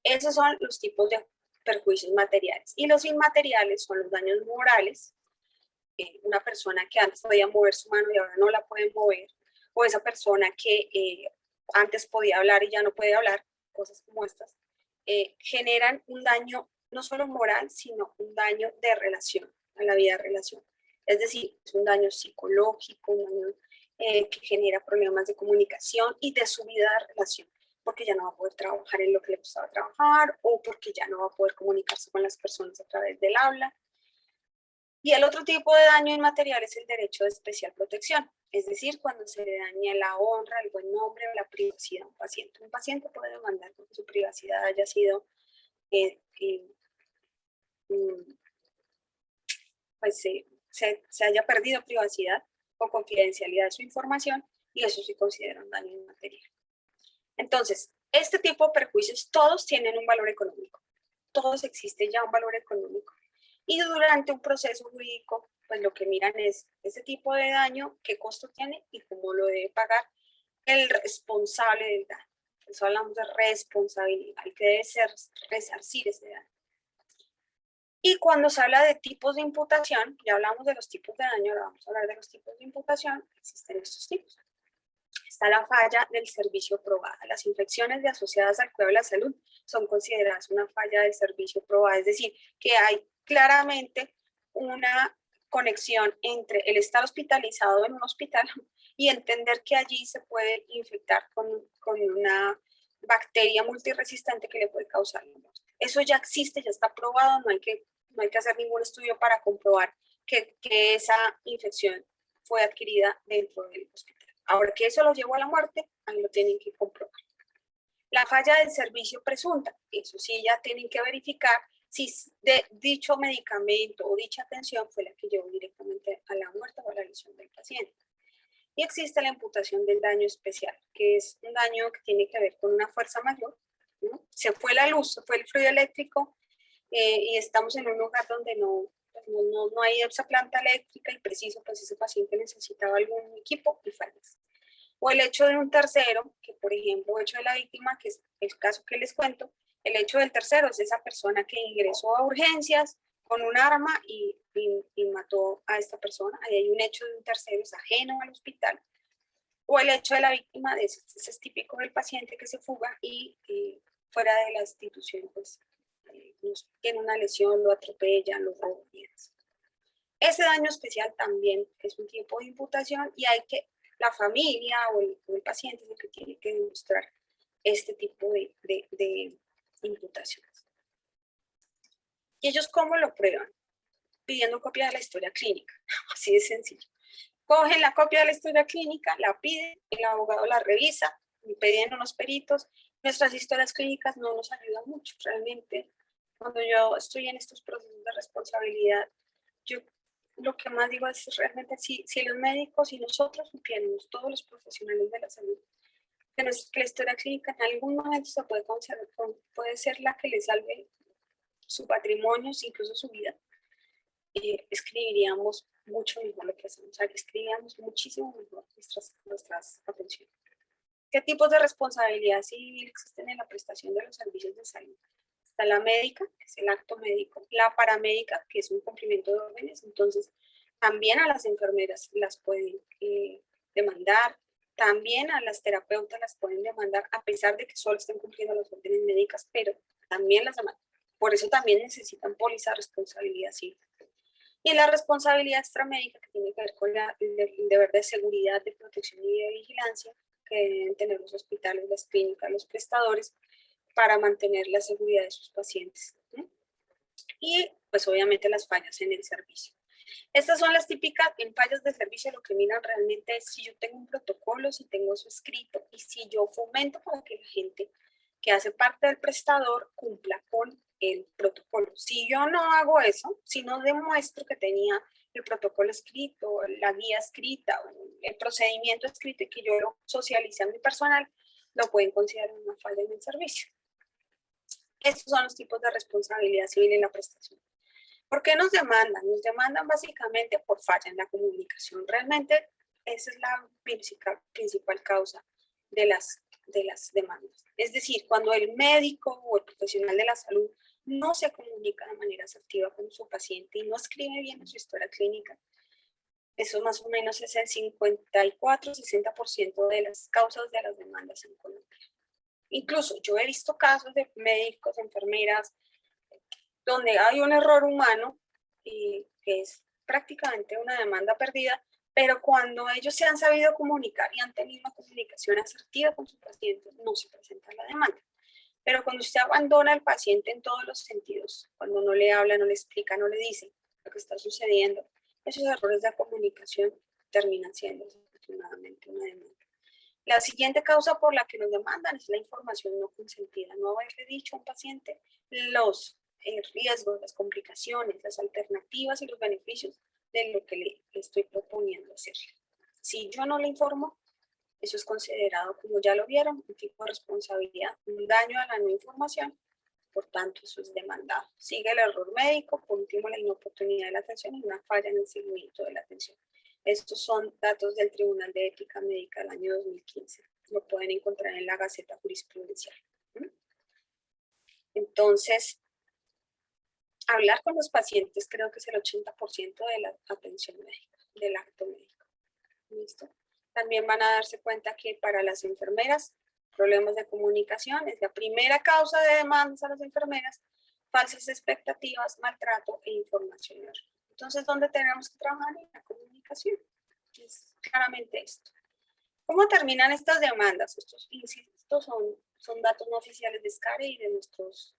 Esos son los tipos de perjuicios materiales. Y los inmateriales son los daños morales. Una persona que antes podía mover su mano y ahora no la puede mover, o esa persona que antes podía hablar y ya no puede hablar, cosas como estas, generan un daño no solo moral, sino un daño de relación, a la vida de relación. Es decir, es un daño psicológico, un daño que genera problemas de comunicación y de su vida de relación, porque ya no va a poder trabajar en lo que le gustaba trabajar o porque ya no va a poder comunicarse con las personas a través del habla. Y el otro tipo de daño inmaterial es el derecho de especial protección, es decir, cuando se le daña la honra, el buen nombre o la privacidad a un paciente. Un paciente puede demandar porque su privacidad haya sido, pues se haya perdido privacidad o confidencialidad de su información y eso se considera un daño inmaterial. Entonces, este tipo de perjuicios todos tienen un valor económico, todos existe ya un valor económico. Y durante un proceso jurídico, pues lo que miran es ese tipo de daño, qué costo tiene y cómo lo debe pagar el responsable del daño. Por eso hablamos de responsabilidad, el que debe resarcir ese daño. Y cuando se habla de tipos de imputación, ya hablamos de los tipos de daño, ahora vamos a hablar de los tipos de imputación, existen estos tipos. Está la falla del servicio probada. Las infecciones asociadas al cuidado de la salud son consideradas una falla del servicio probada, es decir, que hay claramente una conexión entre el estar hospitalizado en un hospital y entender que allí se puede infectar con una bacteria multiresistente que le puede causar la muerte. Eso ya existe, ya está probado, no hay que hacer ningún estudio para comprobar que esa infección fue adquirida dentro del hospital. Ahora que eso lo llevó a la muerte, ahí lo tienen que comprobar. La falla del servicio presunta, eso sí, ya tienen que verificar si de dicho medicamento o dicha atención fue la que llevó directamente a la muerte o a la lesión del paciente. Y existe la imputación del daño especial, que es un daño que tiene que ver con una fuerza mayor, ¿no? Se fue la luz, se fue el fluido eléctrico y estamos en un lugar donde no hay esa planta eléctrica y preciso, pues ese paciente necesitaba algún equipo y fallas. O el hecho de un tercero, que por ejemplo, el hecho de la víctima, que es el caso que les cuento, el hecho del tercero es esa persona que ingresó a urgencias con un arma y mató a esta persona. Ahí hay un hecho de un tercero, es ajeno al hospital. O el hecho de la víctima, ese es típico del paciente que se fuga y fuera de la institución, pues tiene una lesión, lo atropellan, lo roban. Ese daño especial también es un tipo de imputación y hay que, la familia o el paciente es el que tiene que demostrar este tipo de imputaciones. ¿Y ellos cómo lo prueban? Pidiendo copia de la historia clínica, así de sencillo. Cogen la copia de la historia clínica, la piden, el abogado la revisa, piden unos peritos. Nuestras historias clínicas no nos ayudan mucho. Realmente, cuando yo estoy en estos procesos de responsabilidad, yo lo que más digo es realmente si los médicos y nosotros supiéramos, todos los profesionales de la salud, que la historia clínica en algún momento se puede considerar, puede ser la que le salve su patrimonio, incluso su vida, escribiríamos mucho mejor lo que hacemos, o sea, escribiríamos muchísimo mejor nuestras atenciones. ¿Qué tipos de responsabilidad civil existen en la prestación de los servicios de salud? Está la médica, que es el acto médico, la paramédica, que es un cumplimiento de órdenes, entonces también a las enfermeras las pueden demandar, también a las terapeutas las pueden demandar, a pesar de que solo estén cumpliendo las órdenes médicas, pero también las demandan. Por eso también necesitan póliza de responsabilidad civil. Y la responsabilidad extramédica, que tiene que ver con el deber de seguridad, de protección y de vigilancia que deben tener los hospitales, las clínicas, los prestadores, para mantener la seguridad de sus pacientes. ¿Sí? Y pues obviamente las fallas en el servicio. Estas son las típicas en fallas de servicio. Lo que miran realmente es si yo tengo un protocolo, si tengo eso escrito y si yo fomento para que la gente que hace parte del prestador cumpla con el protocolo. Si yo no hago eso, si no demuestro que tenía el protocolo escrito, la guía escrita, el procedimiento escrito y que yo lo socialicé a mi personal, lo pueden considerar una falla en el servicio. Estos son los tipos de responsabilidad civil en la prestación. ¿Por qué nos demandan? Nos demandan básicamente por falla en la comunicación. Realmente esa es la principal causa de las demandas. Es decir, cuando el médico o el profesional de la salud no se comunica de manera asertiva con su paciente y no escribe bien su historia clínica, eso más o menos es el 54-60% de las causas de las demandas en Colombia. Incluso yo he visto casos de médicos, enfermeras, donde hay un error humano que es prácticamente una demanda perdida, pero cuando ellos se han sabido comunicar y han tenido una comunicación asertiva con su paciente, no se presenta la demanda. Pero cuando usted abandona al paciente en todos los sentidos, cuando no le habla, no le explica, no le dice lo que está sucediendo, esos errores de comunicación terminan siendo desafortunadamente una demanda. La siguiente causa por la que nos demandan es la información no consentida. No haberle dicho a un paciente los riesgos, las complicaciones, las alternativas y los beneficios de lo que le estoy proponiendo hacerle. Si yo no le informo, eso es considerado, como ya lo vieron, un tipo de responsabilidad, un daño a la no información, por tanto eso es demandado. Sigue el error médico, por último la inoportunidad de la atención y una falla en el seguimiento de la atención. Estos son datos del Tribunal de Ética Médica del año 2015. Lo pueden encontrar en la Gaceta Jurisprudencial. Entonces, hablar con los pacientes creo que es el 80% de la atención médica, del acto médico. ¿Listo? También van a darse cuenta que para las enfermeras, problemas de comunicación es la primera causa de demandas a las enfermeras, falsas expectativas, maltrato e información errónea. Entonces, ¿dónde tenemos que trabajar? En la comunicación. Es claramente esto. ¿Cómo terminan estas demandas? Estos son datos no oficiales de SCARE y de nuestros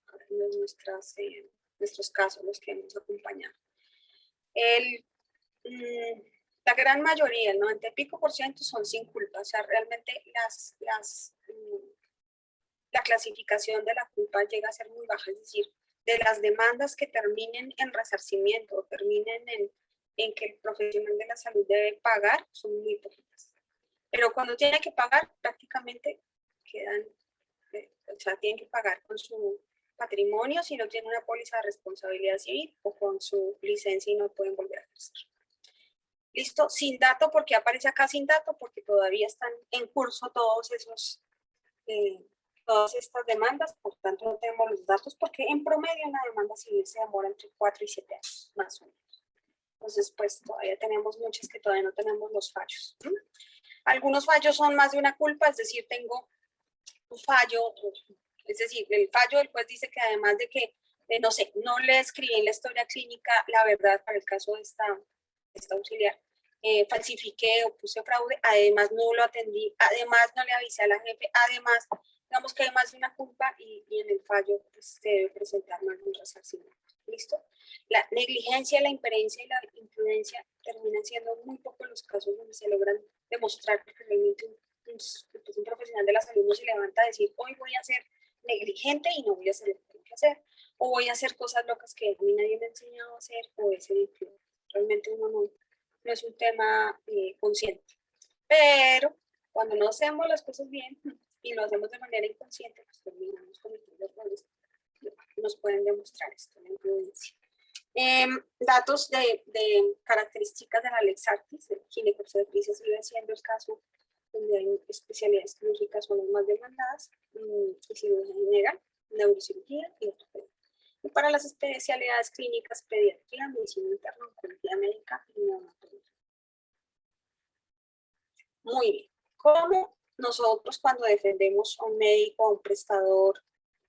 casos, los que hemos acompañado. La gran mayoría, el 90 y pico %, son sin culpa. O sea, realmente la clasificación de la culpa llega a ser muy baja. Es decir, de las demandas que terminen en resarcimiento o terminen en que el profesional de la salud debe pagar, son muy poquitas. Pero cuando tiene que pagar, prácticamente quedan, o sea, tienen que pagar con su patrimonio si no tiene una póliza de responsabilidad civil o con su licencia y no pueden volver a ejercer. Listo, sin dato, porque aparece acá sin dato, porque todavía están en curso todas estas demandas, por tanto no tenemos los datos, porque en promedio una demanda civil se demora entre 4 y 7 años, más o menos. Entonces, pues todavía tenemos muchas que todavía no tenemos los fallos. Algunos fallos son más de una culpa, es decir, tengo un fallo, es decir, el fallo del juez dice que además de que, no sé, no le escribí en la historia clínica la verdad para el caso de esta auxiliar, falsifiqué o puse fraude, además no lo atendí, además no le avisé a la jefe, además, digamos que hay más de una culpa y en el fallo pues, se debe presentar más de un resarcimiento. ¿Listo? La negligencia, la imperencia y la imprudencia terminan siendo muy pocos los casos donde se logran demostrar que realmente un profesional de la salud no se levanta a decir, hoy voy a ser negligente y no voy a hacer lo que tengo que hacer, o voy a hacer cosas locas que a mí nadie me ha enseñado a hacer, o voy a ser imprudente. Realmente uno no es un tema consciente. Pero cuando no hacemos las cosas bien y lo hacemos de manera inconsciente, pues terminamos cometiendo errores que nos pueden demostrar esto, la imprudencia. Datos de características de la Lex Artis, ginecobstetricia sigue siendo el caso donde hay especialidades quirúrgicas son las más demandadas, y cirugía general, neurocirugía y ortopedia. Y para las especialidades clínicas, pediatría, medicina interna, oncología médica y neonatología. Muy bien. ¿Cómo nosotros cuando defendemos a un médico, a un prestador,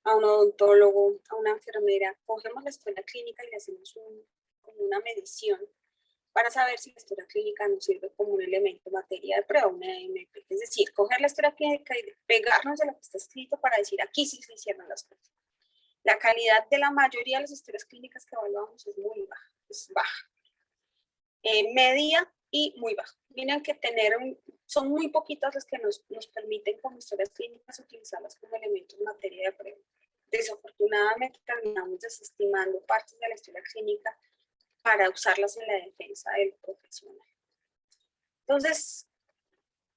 a un odontólogo, a una enfermera, cogemos la historia clínica y le hacemos como una medición para saber si la historia clínica nos sirve como un elemento materia de prueba, una AMP? Es decir, coger la historia clínica y pegarnos de lo que está escrito para decir aquí sí se hicieron las cosas. La calidad de la mayoría de las historias clínicas que evaluamos es muy baja, es baja. Media y muy baja. Miren que son muy poquitas las que nos permiten como historias clínicas utilizarlas como elementos en materia de prueba. Desafortunadamente terminamos desestimando partes de la historia clínica para usarlas en la defensa del profesional. Entonces,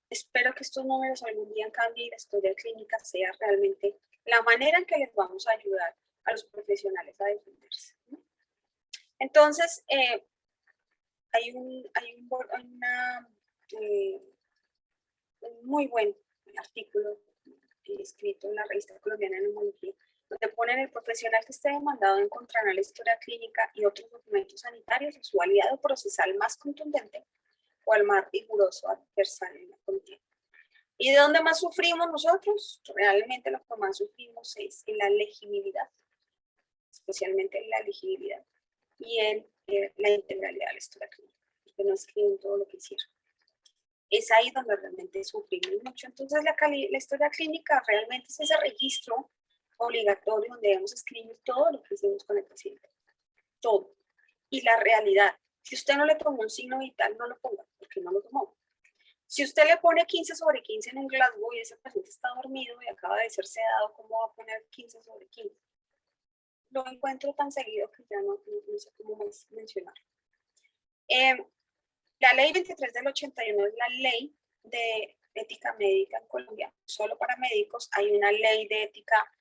espero que estos números algún día cambien y la historia clínica sea realmente la manera en que les vamos a ayudar a los profesionales a defenderse, ¿no? Entonces, hay un muy buen artículo escrito en la revista colombiana de neumología, donde ponen el profesional que esté demandado encontrará la historia clínica y otros documentos sanitarios a su aliado procesal más contundente o al más riguroso adversario en la contienda. ¿Y de dónde más sufrimos nosotros? Realmente lo que más sufrimos es en la legibilidad, especialmente en la legibilidad y en la integralidad de la historia clínica, porque no escriben todo lo que hicieron. Es ahí donde realmente sufrimos mucho. Entonces, la historia clínica realmente es ese registro obligatorio donde debemos escribir todo lo que hicimos con el paciente. Todo. Y la realidad. Si usted no le tomó un signo vital, no lo ponga, porque no lo tomó. Si usted le pone 15 sobre 15 en un Glasgow y ese paciente está dormido y acaba de ser sedado, ¿cómo va a poner 15 sobre 15? Lo encuentro tan seguido que ya no sé cómo más mencionar. La ley 23 del 81 es la ley de ética médica en Colombia. Solo para médicos hay una ley de ética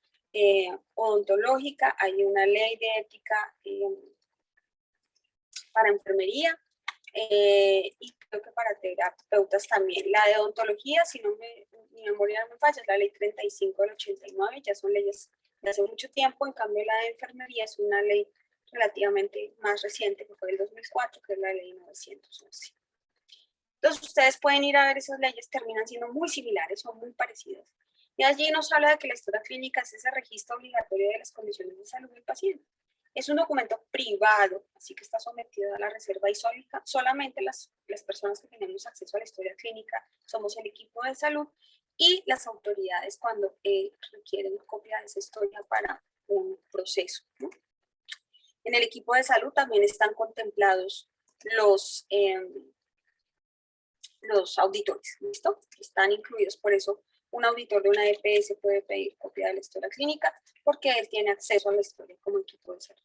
odontológica, hay una ley de ética para enfermería y creo que para terapeutas también. La de odontología, si no mi memoria no me falla, es la ley 35 del 89, ya son leyes de hace mucho tiempo. En cambio, la de enfermería es una ley relativamente más reciente, que fue el 2004, que es la ley 911. Entonces, ustedes pueden ir a ver esas leyes, terminan siendo muy similares, son muy parecidas. Y allí nos habla de que la historia clínica es ese registro obligatorio de las condiciones de salud del paciente. Es un documento privado, así que está sometido a la reserva histórica. Solamente las personas que tenemos acceso a la historia clínica somos el equipo de salud y las autoridades cuando requieren copia de esa historia para un proceso, ¿no? En el equipo de salud también están contemplados los auditores, ¿listo? Están incluidos, por eso un auditor de una EPS puede pedir copia de la historia clínica porque él tiene acceso a la historia como equipo de salud.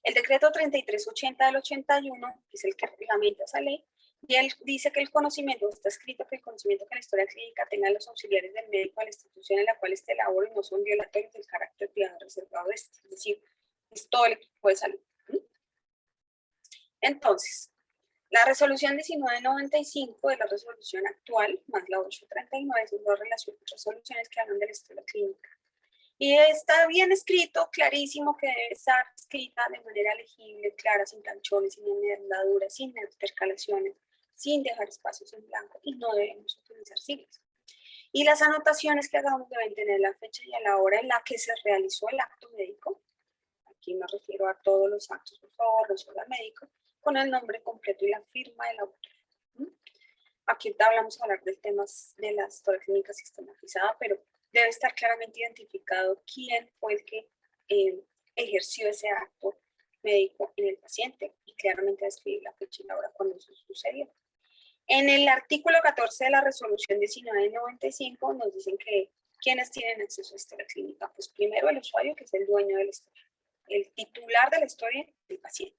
El decreto 3380 del 81, que es el que reglamenta esa ley, y él dice que el conocimiento, está escrito que el conocimiento que la historia clínica tenga los auxiliares del médico de la institución en la cual esté labor y no son violatorios del carácter privado reservado de este, es decir, es todo el equipo de salud. Entonces, la resolución 1995 de la resolución actual, más la 839, son dos resoluciones que hablan de la historia clínica. Y está bien escrito, clarísimo, que debe estar escrita de manera legible, clara, sin planchones, sin enredaduras, sin intercalaciones, sin dejar espacios en blanco, y no debemos utilizar siglas. Y las anotaciones que hagamos deben tener la fecha y a la hora en la que se realizó el acto médico. Aquí me refiero a todos los actos, por favor, no solo al médico, con el nombre completo y la firma del autor. Aquí vamos a hablar del tema de la historia clínica sistematizada, pero debe estar claramente identificado quién fue el que ejerció ese acto médico en el paciente y claramente describir la fecha y la hora cuando eso sucedió. En el artículo 14 de la resolución 1995 nos dicen que ¿quiénes tienen acceso a la historia clínica? Pues primero el usuario, que es el dueño de la historia, el titular de la historia del paciente.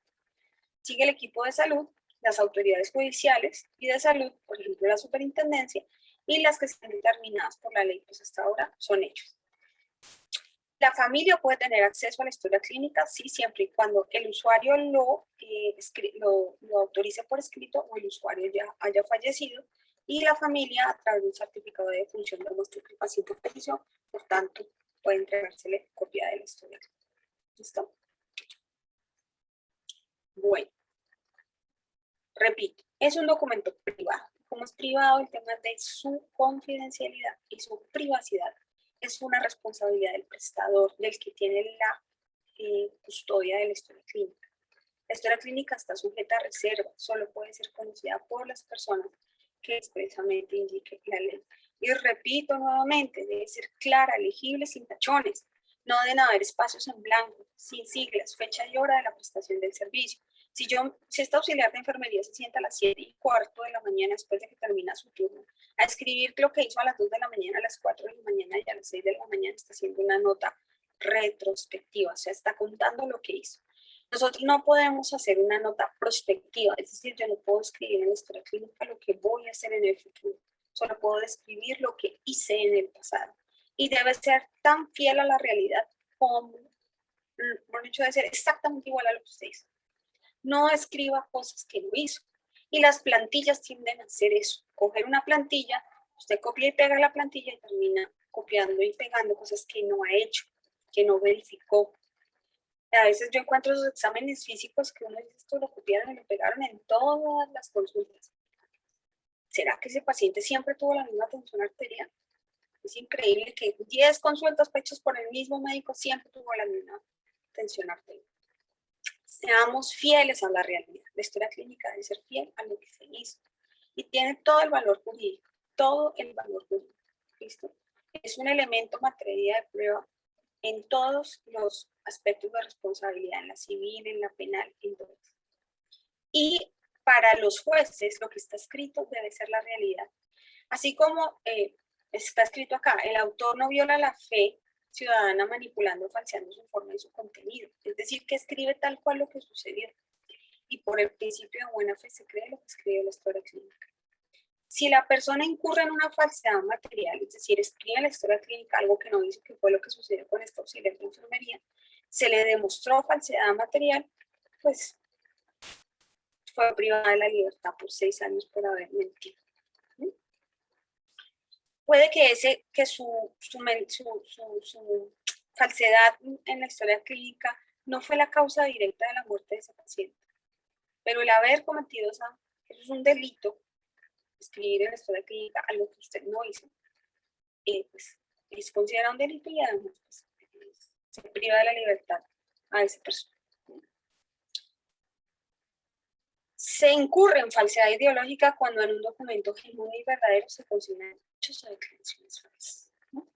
Sigue el equipo de salud, las autoridades judiciales y de salud, por ejemplo la superintendencia, y las que están determinadas por la ley, pues hasta ahora son ellos. La familia puede tener acceso a la historia clínica, sí, siempre y cuando el usuario lo autorice por escrito o el usuario ya haya fallecido, y la familia a través de un certificado de defunción demuestra que el paciente falleció, por tanto, puede entregársele copia de la historia clínica. ¿Listo? Bueno, repito, es un documento privado. Como es privado, el tema de su confidencialidad y su privacidad es una responsabilidad del prestador, del que tiene la custodia de la historia clínica. La historia clínica está sujeta a reserva, solo puede ser conocida por las personas que expresamente indique la ley. Y repito nuevamente, debe ser clara, legible, sin tachones. No deben haber espacios en blanco, sin siglas, fecha y hora de la prestación del servicio. Si esta auxiliar de enfermería se sienta a las 7:15 de la mañana después de que termina su turno a escribir lo que hizo a las 2 de la mañana, a las 4 de la mañana y a las 6 de la mañana, está haciendo una nota retrospectiva, o sea, está contando lo que hizo. Nosotros no podemos hacer una nota prospectiva, es decir, yo no puedo escribir en la historia clínica lo que voy a hacer en el futuro, solo puedo describir lo que hice en el pasado. Y debe ser tan fiel a la realidad como, por dicho, debe ser exactamente igual a lo que usted hizo. No escriba cosas que no hizo. Y las plantillas tienden a hacer eso. Coger una plantilla, usted copia y pega la plantilla y termina copiando y pegando cosas que no ha hecho, que no verificó. A veces yo encuentro esos exámenes físicos que uno dice, esto lo copiaron y lo pegaron en todas las consultas. ¿Será que ese paciente siempre tuvo la misma tensión arterial? Es increíble que 10 consultas hechas por el mismo médico siempre tuvo la misma tensión arterial. Seamos fieles a la realidad. La historia clínica debe ser fiel a lo que se hizo. Y tiene todo el valor jurídico, todo el valor jurídico. ¿Listo? Es un elemento materia de prueba en todos los aspectos de responsabilidad, en la civil, en la penal, en todo. Y para los jueces, lo que está escrito debe ser la realidad. Así como está escrito acá, el autor no viola la fe ciudadana manipulando o falseando su forma y su contenido. Es decir, que escribe tal cual lo que sucedió. Y por el principio de buena fe se cree lo que escribe la historia clínica. Si la persona incurre en una falsedad material, es decir, escribe en la historia clínica algo que no dice que fue lo que sucedió con esta auxiliar de enfermería, se le demostró falsedad material, pues fue privada de la libertad por 6 años por haber mentido. Puede que su falsedad en la historia clínica no fue la causa directa de la muerte de ese paciente, pero el haber cometido eso es un delito, escribir en la historia clínica algo que usted no hizo, pues es considerado un delito y además pues, se priva de la libertad a esa persona. Se incurre en falsedad ideológica cuando en un documento genuino y verdadero se consignan hechos o declaraciones falsas, ¿no?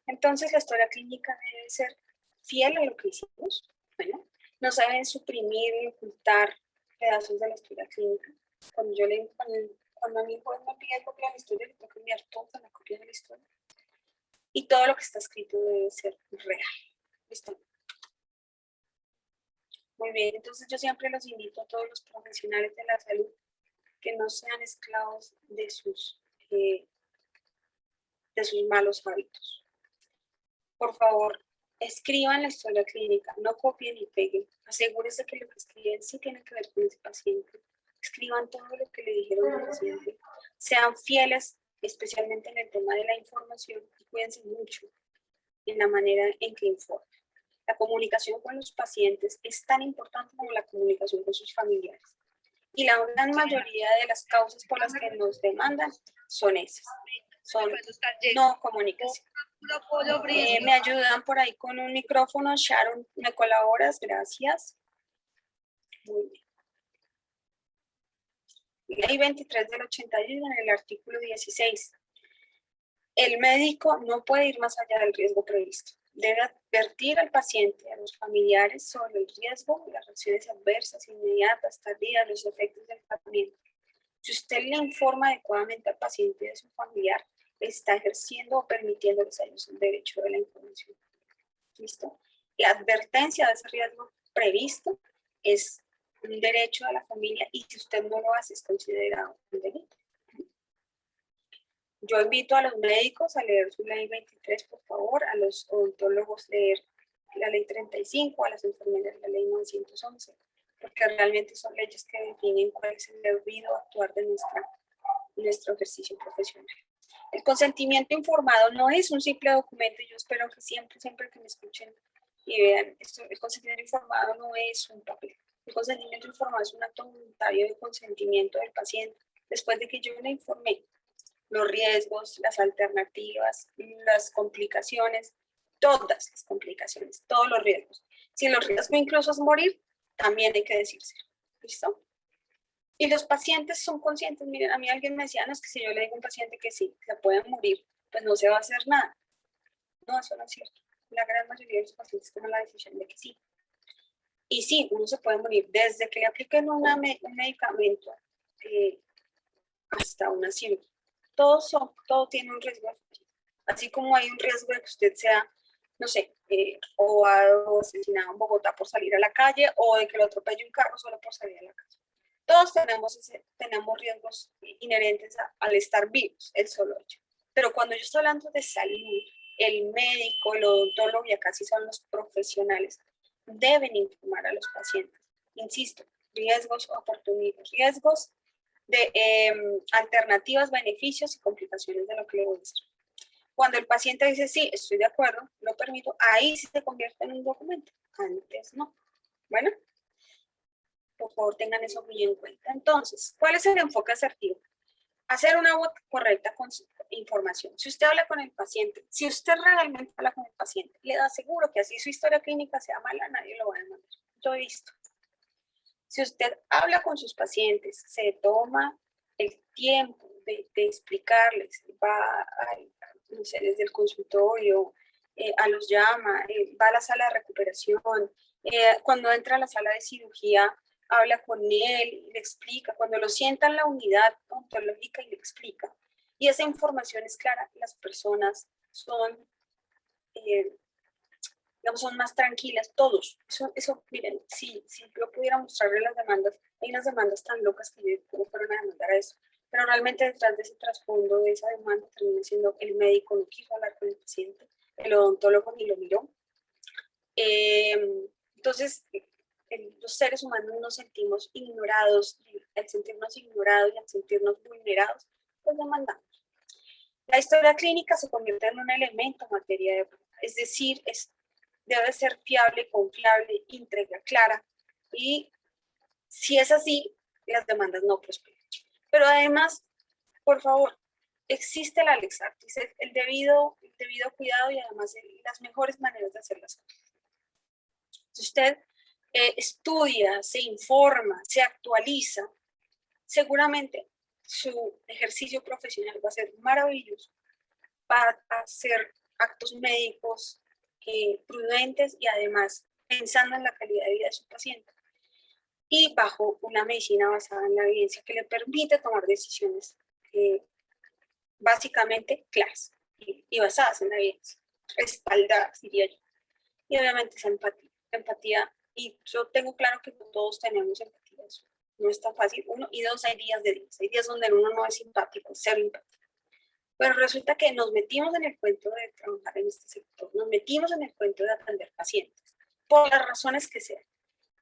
Entonces, la historia clínica debe ser fiel a lo que hicimos. Bueno, no se deben suprimir y ocultar pedazos de la historia clínica. Cuando a mi hijo me pide copia de la historia, le tengo que enviar toda la copia de la historia. Y todo lo que está escrito debe ser real. ¿Listo? Muy bien, entonces yo siempre los invito a todos los profesionales de la salud que no sean esclavos de sus malos hábitos. Por favor, escriban la historia clínica, no copien ni peguen. Asegúrense que lo que escriben sí tiene que ver con ese paciente. Escriban todo lo que le dijeron al paciente. Sean fieles, especialmente en el tema de la información, y cuídense mucho en la manera en que informan. La comunicación con los pacientes es tan importante como la comunicación con sus familiares. Y la gran mayoría de las causas por las que nos demandan son esas. Son no comunicación. Me ayudan por ahí con un micrófono. Sharon, ¿me colaboras? Gracias. Muy bien. Ley 23 del 81 en el artículo 16. El médico no puede ir más allá del riesgo previsto. Debe advertir al paciente y a los familiares sobre el riesgo, las reacciones adversas, inmediatas, tardías, los efectos del tratamiento. Si usted le informa adecuadamente al paciente y a su familiar, está ejerciendo o permitiéndoles a ellos el derecho de la información. ¿Listo? La advertencia de ese riesgo previsto es un derecho de la familia y si usted no lo hace es considerado un delito. Yo invito a los médicos a leer su ley 23, por favor, a los odontólogos leer la ley 35, a las enfermeras la ley 911, porque realmente son leyes que definen cuál es el debido actuar de nuestro ejercicio profesional. El consentimiento informado no es un simple documento, y yo espero que siempre que me escuchen y vean esto, el consentimiento informado no es un papel. El consentimiento informado es un acto voluntario de consentimiento del paciente después de que yo le informé los riesgos, las alternativas, las complicaciones, todas las complicaciones, todos los riesgos. Si los riesgos incluso es morir, también hay que decirse. ¿Listo? Y los pacientes son conscientes. Miren, a mí alguien me decía, no, es que si yo le digo a un paciente que sí, se puede morir, pues no se va a hacer nada. No, eso no es cierto. La gran mayoría de los pacientes toman la decisión de que sí. Y sí, uno se puede morir desde que le apliquen un medicamento hasta una cirugía. Todo tiene un riesgo. Así como hay un riesgo de que usted sea, no sé, robado o asesinado en Bogotá por salir a la calle, o de que lo atropelle un carro solo por salir a la calle. Todos tenemos riesgos inherentes al estar vivos, el solo hecho. Pero cuando yo estoy hablando de salud, el médico, el odontólogo, y acá sí son los profesionales, deben informar a los pacientes. Insisto, riesgos, oportunidades, riesgos de alternativas, beneficios y complicaciones de lo que le voy a decir. Cuando el paciente dice, sí, estoy de acuerdo, lo permito, ahí sí se convierte en un documento. Antes no. Bueno, por favor tengan eso muy en cuenta. Entonces, ¿cuál es el enfoque asertivo? Hacer una correcta información. Si usted habla con el paciente, si usted realmente habla con el paciente, le aseguro que así su historia clínica sea mala, nadie lo va a demandar. Yo he visto. Si usted habla con sus pacientes, se toma el tiempo de explicarles, va no sé, desde el consultorio, a los llama, va a la sala de recuperación, cuando entra a la sala de cirugía, habla con él, le explica, cuando lo sienta en la unidad odontológica y le explica. Y esa información es clara, las personas son digamos, son más tranquilas, todos. Eso miren, si yo pudiera mostrarle las demandas, hay unas demandas tan locas que yo cómo fueron a demandar a eso. Pero realmente detrás de ese trasfondo de esa demanda termina siendo el médico no quiso hablar con el paciente, el odontólogo ni lo miró. Entonces, los seres humanos nos sentimos ignorados, al sentirnos ignorados y al sentirnos vulnerados, pues demandamos. La historia clínica se convierte en un elemento en materia de prueba, es decir, debe ser fiable, confiable, íntegra, clara, y si es así, las demandas no prosperan. Pero además, por favor, existe la Lex Artis, el debido cuidado y además las mejores maneras de hacer las cosas. Si usted estudia, se informa, se actualiza, seguramente su ejercicio profesional va a ser maravilloso, va a hacer actos médicos prudentes y además pensando en la calidad de vida de su paciente y bajo una medicina basada en la evidencia que le permite tomar decisiones básicamente claras y basadas en la evidencia, respaldadas, diría yo. Y obviamente esa empatía, y yo tengo claro que todos tenemos empatía, eso no es tan fácil. Uno, y dos, hay días donde uno no es simpático, cero empático. Pero resulta que nos metimos en el cuento de trabajar en este sector, nos metimos en el cuento de atender pacientes, por las razones que sean.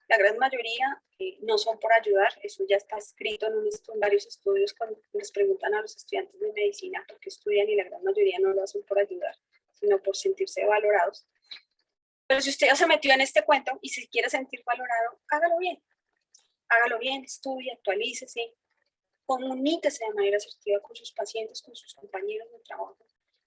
La gran mayoría no son por ayudar, eso ya está escrito en varios estudios cuando les preguntan a los estudiantes de medicina por qué estudian y la gran mayoría no lo hacen por ayudar, sino por sentirse valorados. Pero si usted ya se metió en este cuento y se quiere sentir valorado, hágalo bien, estudie, actualícese, comuníquese de manera asertiva con sus pacientes, con sus compañeros de trabajo,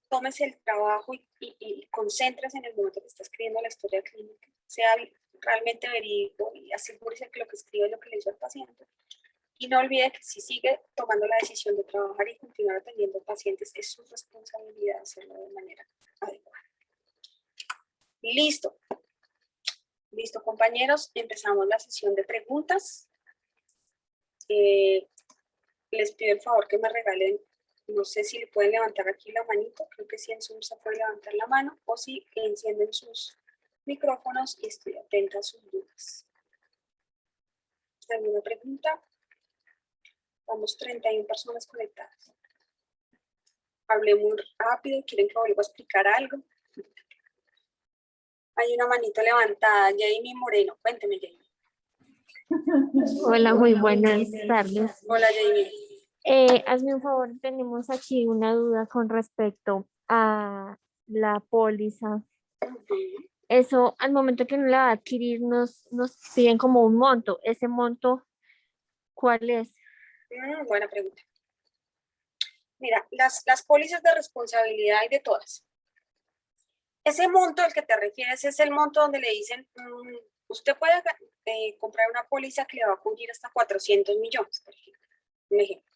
tómese el trabajo y concéntrese en el momento que está escribiendo la historia clínica, sea realmente verídico y asegúrese que lo que escribe es lo que le hizo al paciente. Y no olvide que si sigue tomando la decisión de trabajar y continuar atendiendo pacientes, es su responsabilidad hacerlo de manera adecuada. Listo. Listo, compañeros, empezamos la sesión de preguntas. Les pido el favor que me regalen, no sé si le pueden levantar aquí la manito, creo que sí en Zoom se puede levantar la mano, o si encienden sus micrófonos y estoy atenta a sus dudas. ¿Alguna pregunta? Vamos 31 personas conectadas. Hablé muy rápido, ¿quieren que vuelva a explicar algo? Hay una manito levantada, Jamie Moreno, cuénteme, Jamie. Hola, muy buenas tardes. Hola, Jamie. Hazme un favor, tenemos aquí una duda con respecto a la póliza. Eso, al momento que uno la va a adquirir, nos piden como un monto. ¿Ese monto cuál es? Buena pregunta. Mira, las pólizas de responsabilidad hay de todas. Ese monto al que te refieres es el monto donde le dicen, usted puede comprar una póliza que le va a cubrir hasta 400 millones, por ejemplo. Un ejemplo.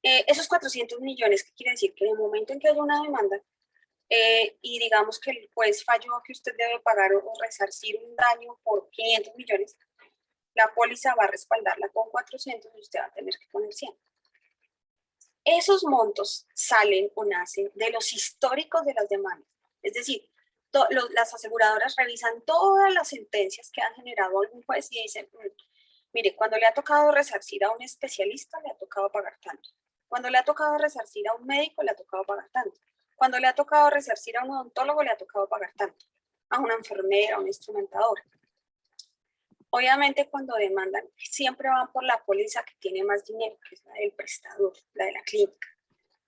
Esos 400 millones, ¿qué quiere decir? Que en el momento en que haya una demanda y digamos que el juez falló que usted debe pagar o resarcir un daño por 500 millones, la póliza va a respaldarla con 400 y usted va a tener que poner 100. Esos montos salen o nacen de los históricos de las demandas. Es decir, las aseguradoras revisan todas las sentencias que han generado algún juez y dicen, mire, cuando le ha tocado resarcir a un especialista, le ha tocado pagar tanto. Cuando le ha tocado resarcir a un médico, le ha tocado pagar tanto. Cuando le ha tocado resarcir a un odontólogo, le ha tocado pagar tanto. A una enfermera, a un instrumentador. Obviamente, cuando demandan, siempre van por la póliza que tiene más dinero, que es la del prestador, la de la clínica,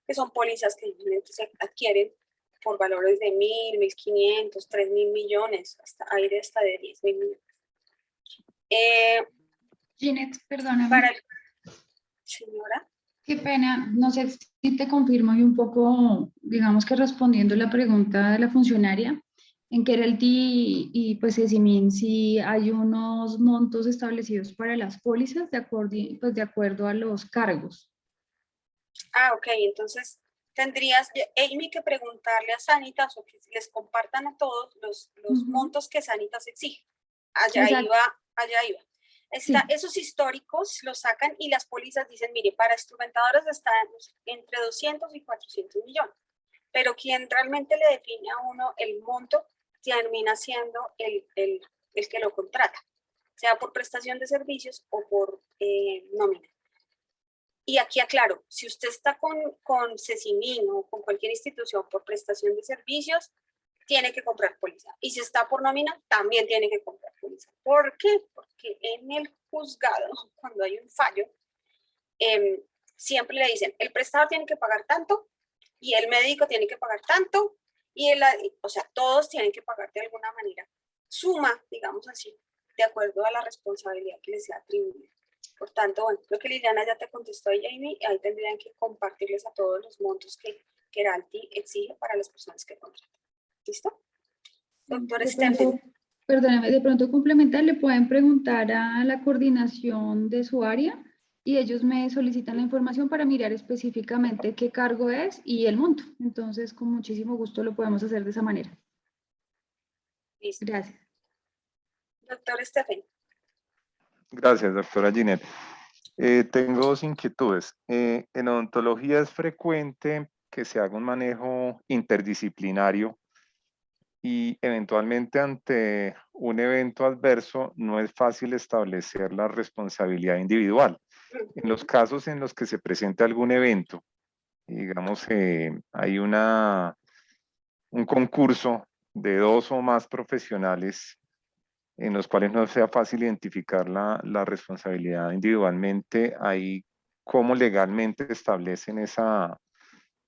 que son pólizas que se adquieren por valores de 1.000, 1.500, 3.000 millones, hay de hasta de 10.000 millones. Ginette, perdóname. Señora. Qué pena, no sé si te confirmo y un poco, digamos que respondiendo la pregunta de la funcionaria, en Keralty y pues Cesimin, si hay unos montos establecidos para las pólizas de acuerdo a los cargos. Ok, entonces tendrías, Amy, que preguntarle a Sanitas o que les compartan a todos los montos que Sanitas exige. Allá iba. Esos históricos los sacan y las pólizas dicen, mire, para instrumentadores están entre 200 y 400 millones. Pero quien realmente le define a uno el monto termina siendo el que lo contrata, sea por prestación de servicios o por nómina. Y aquí aclaro, si usted está con Cesimin o con cualquier institución por prestación de servicios, tiene que comprar póliza. Y si está por nómina, también tiene que comprar póliza. ¿Por qué? Porque en el juzgado, cuando hay un fallo, siempre le dicen, el prestador tiene que pagar tanto y el médico tiene que pagar tanto, o sea, todos tienen que pagar de alguna manera. Suma, digamos así, de acuerdo a la responsabilidad que les sea atribuida. Por tanto, bueno, creo que Liliana ya te contestó ahí, Jamie, ahí tendrían que compartirles a todos los montos que Keralty exige para las personas que contratan. ¿Listo? Doctor Stephen. Perdóname, de pronto complementar, le pueden preguntar a la coordinación de su área y ellos me solicitan la información para mirar específicamente qué cargo es y el monto. Entonces, con muchísimo gusto lo podemos hacer de esa manera. Listo. Gracias. Doctor Stephen. Gracias, doctora Ginette. Tengo dos inquietudes. En odontología es frecuente que se haga un manejo interdisciplinario y eventualmente ante un evento adverso no es fácil establecer la responsabilidad individual. En los casos en los que se presente algún evento, digamos, hay un concurso de 2 o más profesionales en los cuales no sea fácil identificar la responsabilidad individualmente, ahí cómo legalmente establecen esa,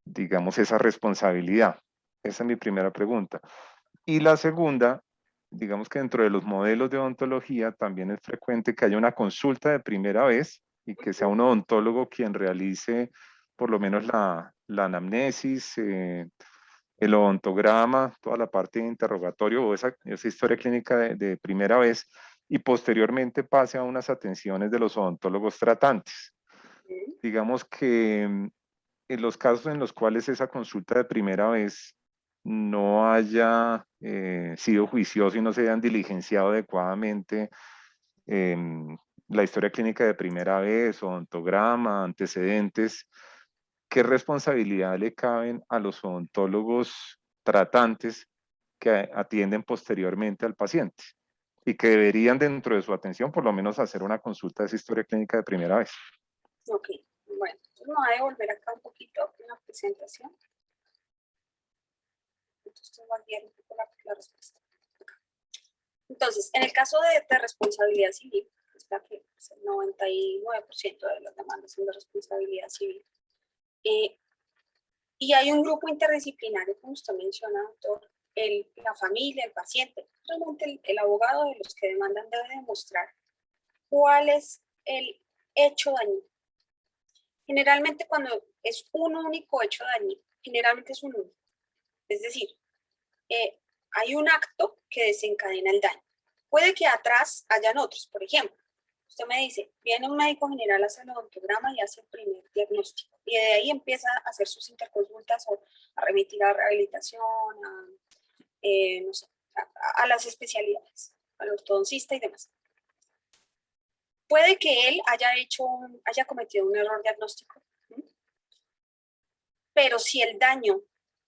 digamos, esa responsabilidad. Esa es mi primera pregunta. Y la segunda, digamos que dentro de los modelos de odontología también es frecuente que haya una consulta de primera vez y que sea un odontólogo quien realice por lo menos la anamnesis, el odontograma, toda la parte de interrogatorio o esa historia clínica de primera vez y posteriormente pase a unas atenciones de los odontólogos tratantes. Digamos que en los casos en los cuales esa consulta de primera vez no haya sido juicioso y no se hayan diligenciado adecuadamente la historia clínica de primera vez, odontograma, antecedentes, ¿qué responsabilidad le caben a los odontólogos tratantes que atienden posteriormente al paciente y que deberían dentro de su atención por lo menos hacer una consulta de esa historia clínica de primera vez? Ok, bueno, entonces me voy a devolver acá un poquito en la presentación. Entonces voy a guiar un poco la respuesta. Entonces, en el caso de responsabilidad civil, es la que es el 99% de las demandas son de responsabilidad civil. Y hay un grupo interdisciplinario, como usted menciona, doctor, la familia, el paciente, realmente el abogado de los que demandan debe demostrar cuál es el hecho dañino. Generalmente cuando es un único hecho dañino, generalmente es un único. Es decir, hay un acto que desencadena el daño. Puede que atrás hayan otros, por ejemplo. Usted me dice, viene un médico general a hacer el odontograma y hace el primer diagnóstico. Y de ahí empieza a hacer sus interconsultas o a remitir a rehabilitación, no sé, a las especialidades, al ortodoncista y demás. Puede que él haya cometido un error diagnóstico, pero si el daño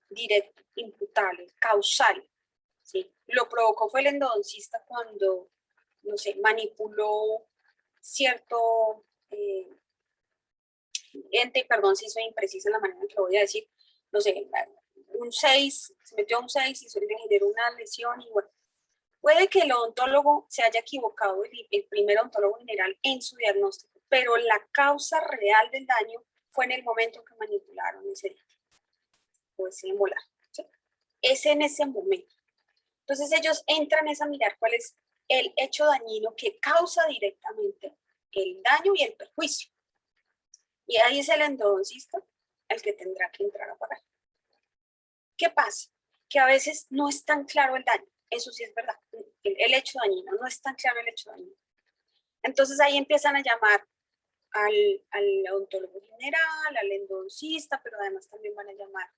directo, imputable, causal, ¿sí?, lo provocó fue el endodoncista cuando, no sé, manipuló cierto ente, perdón si soy imprecisa en la manera en que lo voy a decir, no sé, un 6, se metió un 6 y se le generó una lesión y bueno, puede que el odontólogo se haya equivocado, el primer odontólogo general, en su diagnóstico, pero la causa real del daño fue en el momento que manipularon ese diente o ese molar, ¿sí? Es en ese momento. Entonces ellos entran a mirar cuál es el hecho dañino que causa directamente el daño y el perjuicio. Y ahí es el endodoncista el que tendrá que entrar a pagar. ¿Qué pasa? Que a veces no es tan claro el daño. Eso sí es verdad. El hecho dañino, no es tan claro el hecho dañino. Entonces ahí empiezan a llamar al odontólogo general, al endodoncista, pero además también van a llamar,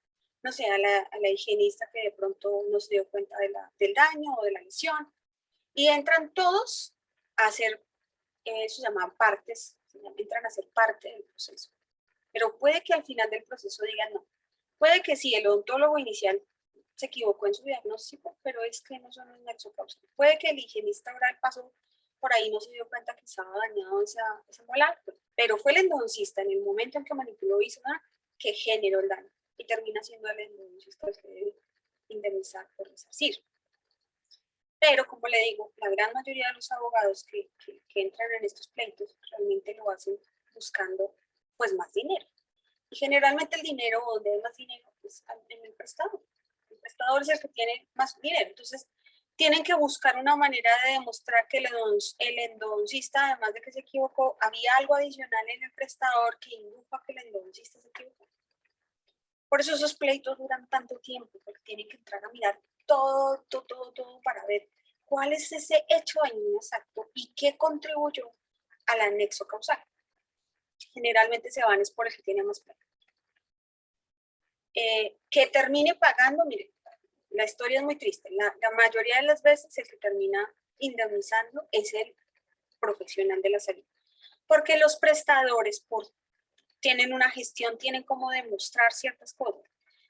no sé, a la higienista que de pronto no se dio cuenta del daño o de la lesión. Y entran todos a hacer, eso se llaman partes, entran a ser parte del proceso. Pero puede que al final del proceso digan no. Puede que sí, el odontólogo inicial se equivocó en su diagnóstico, pero es que no son un nexo causal. Puede que el higienista oral pasó por ahí, no se dio cuenta que estaba dañado ese molar, pero fue el endodoncista en el momento en que manipuló y hizo nada que generó el daño y termina siendo el endodoncista el que debe indemnizar por resarcir. Pero, como le digo, la gran mayoría de los abogados que entran en estos pleitos realmente lo hacen buscando pues más dinero. Y generalmente el dinero, donde hay más dinero, es en el prestador. El prestador es el que tiene más dinero. Entonces, tienen que buscar una manera de demostrar que el endodoncista, además de que se equivocó, había algo adicional en el prestador que indujo a que el endodoncista se equivocó. Por eso esos pleitos duran tanto tiempo, porque tienen que entrar a mirar todo para ver cuál es ese hecho dañino exacto y qué contribuyó al anexo causal. Generalmente se van es por el que tiene más plata. Que termine pagando, mire, la historia es muy triste. La mayoría de las veces el que termina indemnizando es el profesional de la salud. Porque los prestadores tienen una gestión, tienen como demostrar ciertas cosas.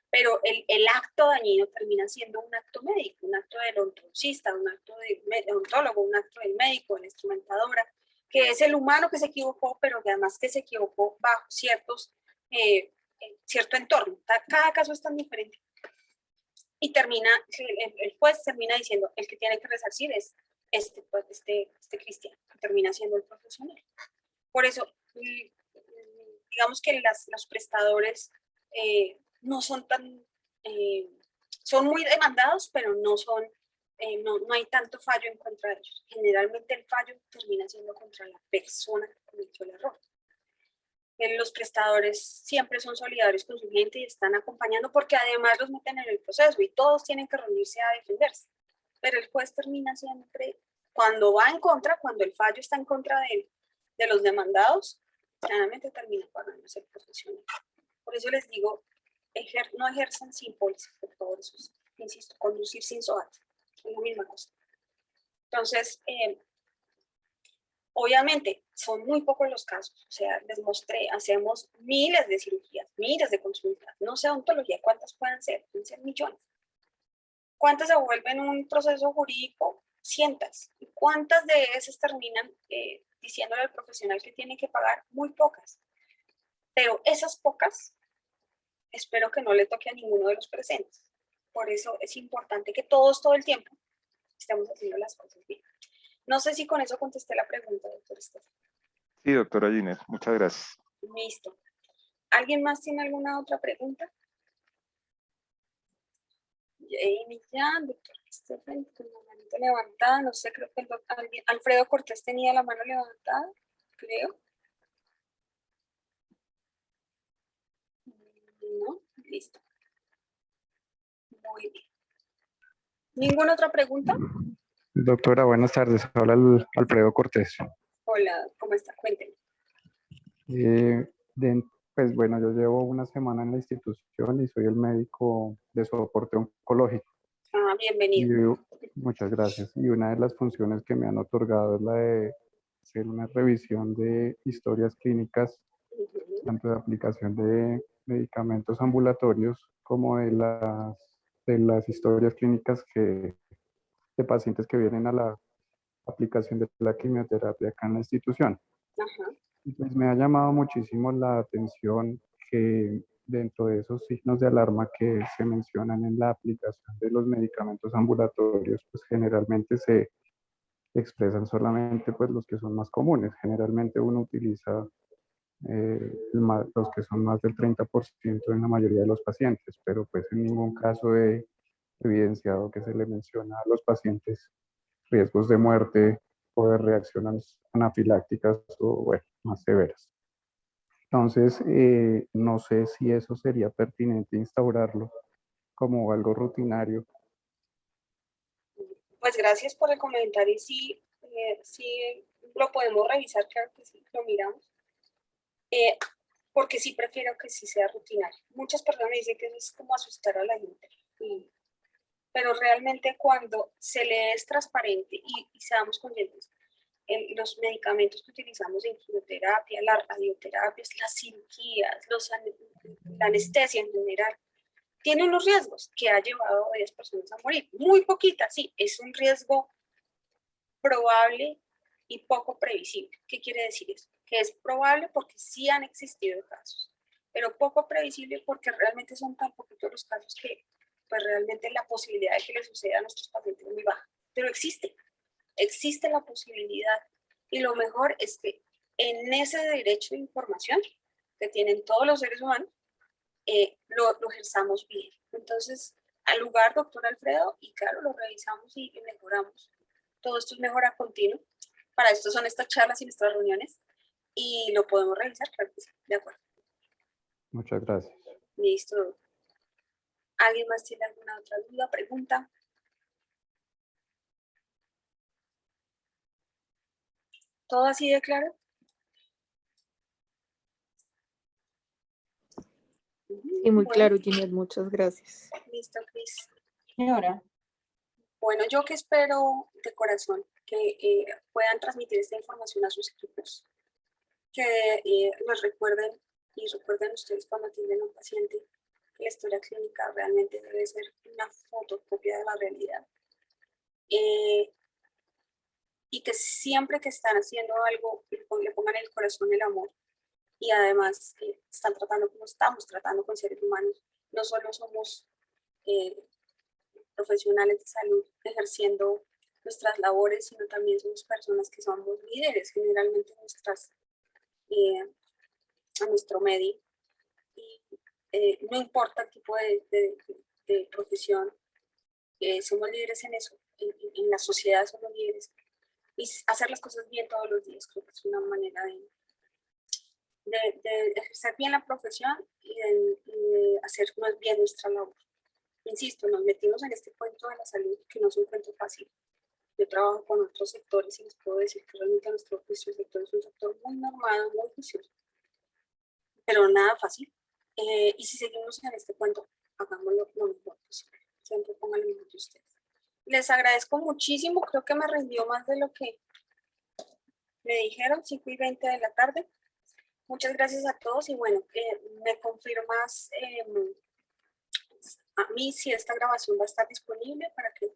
Pero el acto dañino termina siendo un acto médico, un acto del odontologista, un acto del odontólogo, un acto del médico, de la instrumentadora, que es el humano que se equivocó, pero que además que se equivocó bajo cierto entorno. Cada caso es tan diferente. Y termina, el juez termina diciendo, el que tiene que resarcir es este cristiano, que termina siendo el profesional. Por eso, digamos que los prestadores no son tan, son muy demandados, pero no son, no hay tanto fallo en contra de ellos. Generalmente el fallo termina siendo contra la persona que cometió el error. Los prestadores siempre son solidarios con su cliente y están acompañando porque además los meten en el proceso y todos tienen que reunirse a defenderse. Pero el juez termina siempre, cuando va en contra, cuando el fallo está en contra de los demandados, claramente termina pagando ese profesional. Por eso les digo, no ejerzan sin póliza, por favor, eso es, insisto, conducir sin SOAT, es la misma cosa. Entonces, obviamente, son muy pocos los casos, o sea, les mostré, hacemos miles de cirugías, miles de consultas, no sé odontología, ¿cuántas pueden ser millones? ¿Cuántas se vuelven un proceso jurídico? Cientos. ¿Y cuántas de esas terminan diciéndole al profesional que tiene que pagar? Muy pocas. Pero esas pocas, espero que no le toque a ninguno de los presentes. Por eso es importante que todos, todo el tiempo, estemos haciendo las cosas bien. No sé si con eso contesté la pregunta, doctor Estefan. Sí, doctora Ginette, muchas gracias. Listo. ¿Alguien más tiene alguna otra pregunta? Ya, doctor Estefan, con la manita levantada, no sé, creo que el doctor Alfredo Cortés tenía la mano levantada, creo. No, listo. Muy bien. ¿Ninguna otra pregunta? Doctora, buenas tardes. Habla Alfredo Cortés. Hola, ¿cómo está? Cuénteme. Pues bueno, yo llevo una semana en la institución y soy el médico de soporte oncológico. Ah, bienvenido. Muchas gracias. Y una de las funciones que me han otorgado es la de hacer una revisión de historias clínicas, tanto de aplicación de medicamentos ambulatorios como de las historias clínicas de pacientes que vienen a la aplicación de la quimioterapia acá en la institución. Ajá. Pues me ha llamado muchísimo la atención que dentro de esos signos de alarma que se mencionan en la aplicación de los medicamentos ambulatorios, pues generalmente se expresan solamente pues los que son más comunes. Generalmente uno utiliza los que son más del 30% en la mayoría de los pacientes, pero pues en ningún caso he evidenciado que se le menciona a los pacientes riesgos de muerte o de reacciones anafilácticas o bueno, más severas. Entonces, no sé si eso sería pertinente instaurarlo como algo rutinario. Pues gracias por el comentario. Sí, sí lo podemos revisar, claro que sí, lo miramos. Porque sí prefiero que sí sea rutinario. Muchas personas dicen que eso es como asustar a la gente. Pero realmente cuando se le es transparente y seamos conscientes, los medicamentos que utilizamos en quimioterapia, las radioterapias, las cirugías, la anestesia en general, tiene unos riesgos que ha llevado a varias personas a morir. Muy poquitas, sí, es un riesgo probable y poco previsible. ¿Qué quiere decir eso? Que es probable porque sí han existido casos, pero poco previsible porque realmente son tan poquitos los casos que pues realmente la posibilidad de que le suceda a nuestros pacientes es muy baja. Pero existe la posibilidad y lo mejor es que en ese derecho de información que tienen todos los seres humanos, lo ejerzamos bien. Entonces, al lugar, doctor Alfredo, y claro, lo revisamos y mejoramos. Todo esto es mejora continua. Para esto son estas charlas y nuestras reuniones. Y lo podemos revisar, claro que sí. De acuerdo. Muchas gracias. Listo. ¿Alguien más tiene alguna otra duda, pregunta? ¿Todo así de claro? Sí, muy Bueno, claro, Ginette, muchas gracias. listo, Cris. Señora, Bueno, yo que espero de corazón que puedan transmitir esta información a sus equipos, que los recuerden y recuerden ustedes cuando atienden a un paciente que la historia clínica realmente debe ser una fotocopia de la realidad. Y que siempre que están haciendo algo le pongan el corazón el amor y además están tratando como estamos tratando con seres humanos. No solo somos profesionales de salud ejerciendo nuestras labores, sino también somos personas que somos líderes generalmente a nuestro medio. Y no importa el tipo de profesión, somos líderes en eso, en la sociedad somos líderes. Y hacer las cosas bien todos los días creo que es una manera de ejercer bien la profesión y de hacer más bien nuestra labor. Insisto, nos metimos en este cuento de la salud que no es un cuento fácil. Yo trabajo con otros sectores y les puedo decir que realmente nuestro sector es un sector muy normado, muy juicioso, pero nada fácil. Y si seguimos en este cuento, hagámoslo lo mejor posible. Siempre pongan lo mejor de ustedes. Les agradezco muchísimo, creo que me rindió más de lo que me dijeron, 5:20 de la tarde. Muchas gracias a todos y bueno, me confirmas a mí si esta grabación va a estar disponible para que